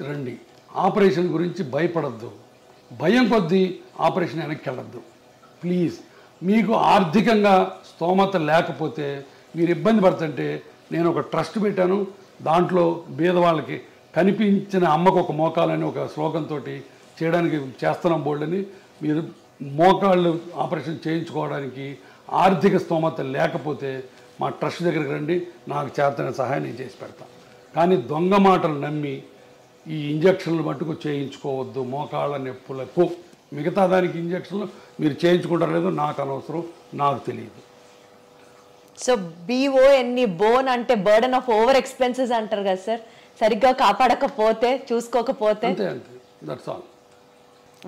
రండి. ఆపరేషన్ గురించి భయపడద్దు, భయం కొద్దీ ఆపరేషన్ వెనక్కి వెళ్ళద్దు ప్లీజ్. మీకు ఆర్థికంగా స్తోమత లేకపోతే, మీరు ఇబ్బంది పడుతుంటే, నేను ఒక ట్రస్ట్ పెట్టాను. దాంట్లో బీదవాళ్ళకి కనిపించిన అమ్మకు ఒక మోకాలని ఒక స్లోగన్తో చేయడానికి చేస్తున్నాం బోల్డ్ని. మీరు మోకాళ్ళు ఆపరేషన్ చేయించుకోవడానికి ఆర్థిక స్తోమత లేకపోతే మా ట్రస్ట్ దగ్గరికి రండి, నాకు చేతన సహాయం నేను చేసి పెడతాను. కానీ దొంగ మాటలు నమ్మి ఈ ఇంజక్షన్లు మట్టుకు చేయించుకోవద్దు మోకాళ్ళ నొప్పులకు. మిగతా దానికి ఇంజక్షన్లు మీరు చేయించుకుంటారో లేదో నాకు అనవసరం, నాకు తెలియదు. సో BONE బోన్ అంటే బర్డన్ ఆఫ్ ఓవర్ ఎక్స్పెన్సెస్ అంటారు కదా సార్, సరిగ్గా కాపాడకపోతే, చూసుకోకపోతే. అంతే, that's all.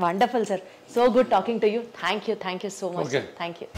Wonderful sir, so good talking to you. Thank you so much. Thank you.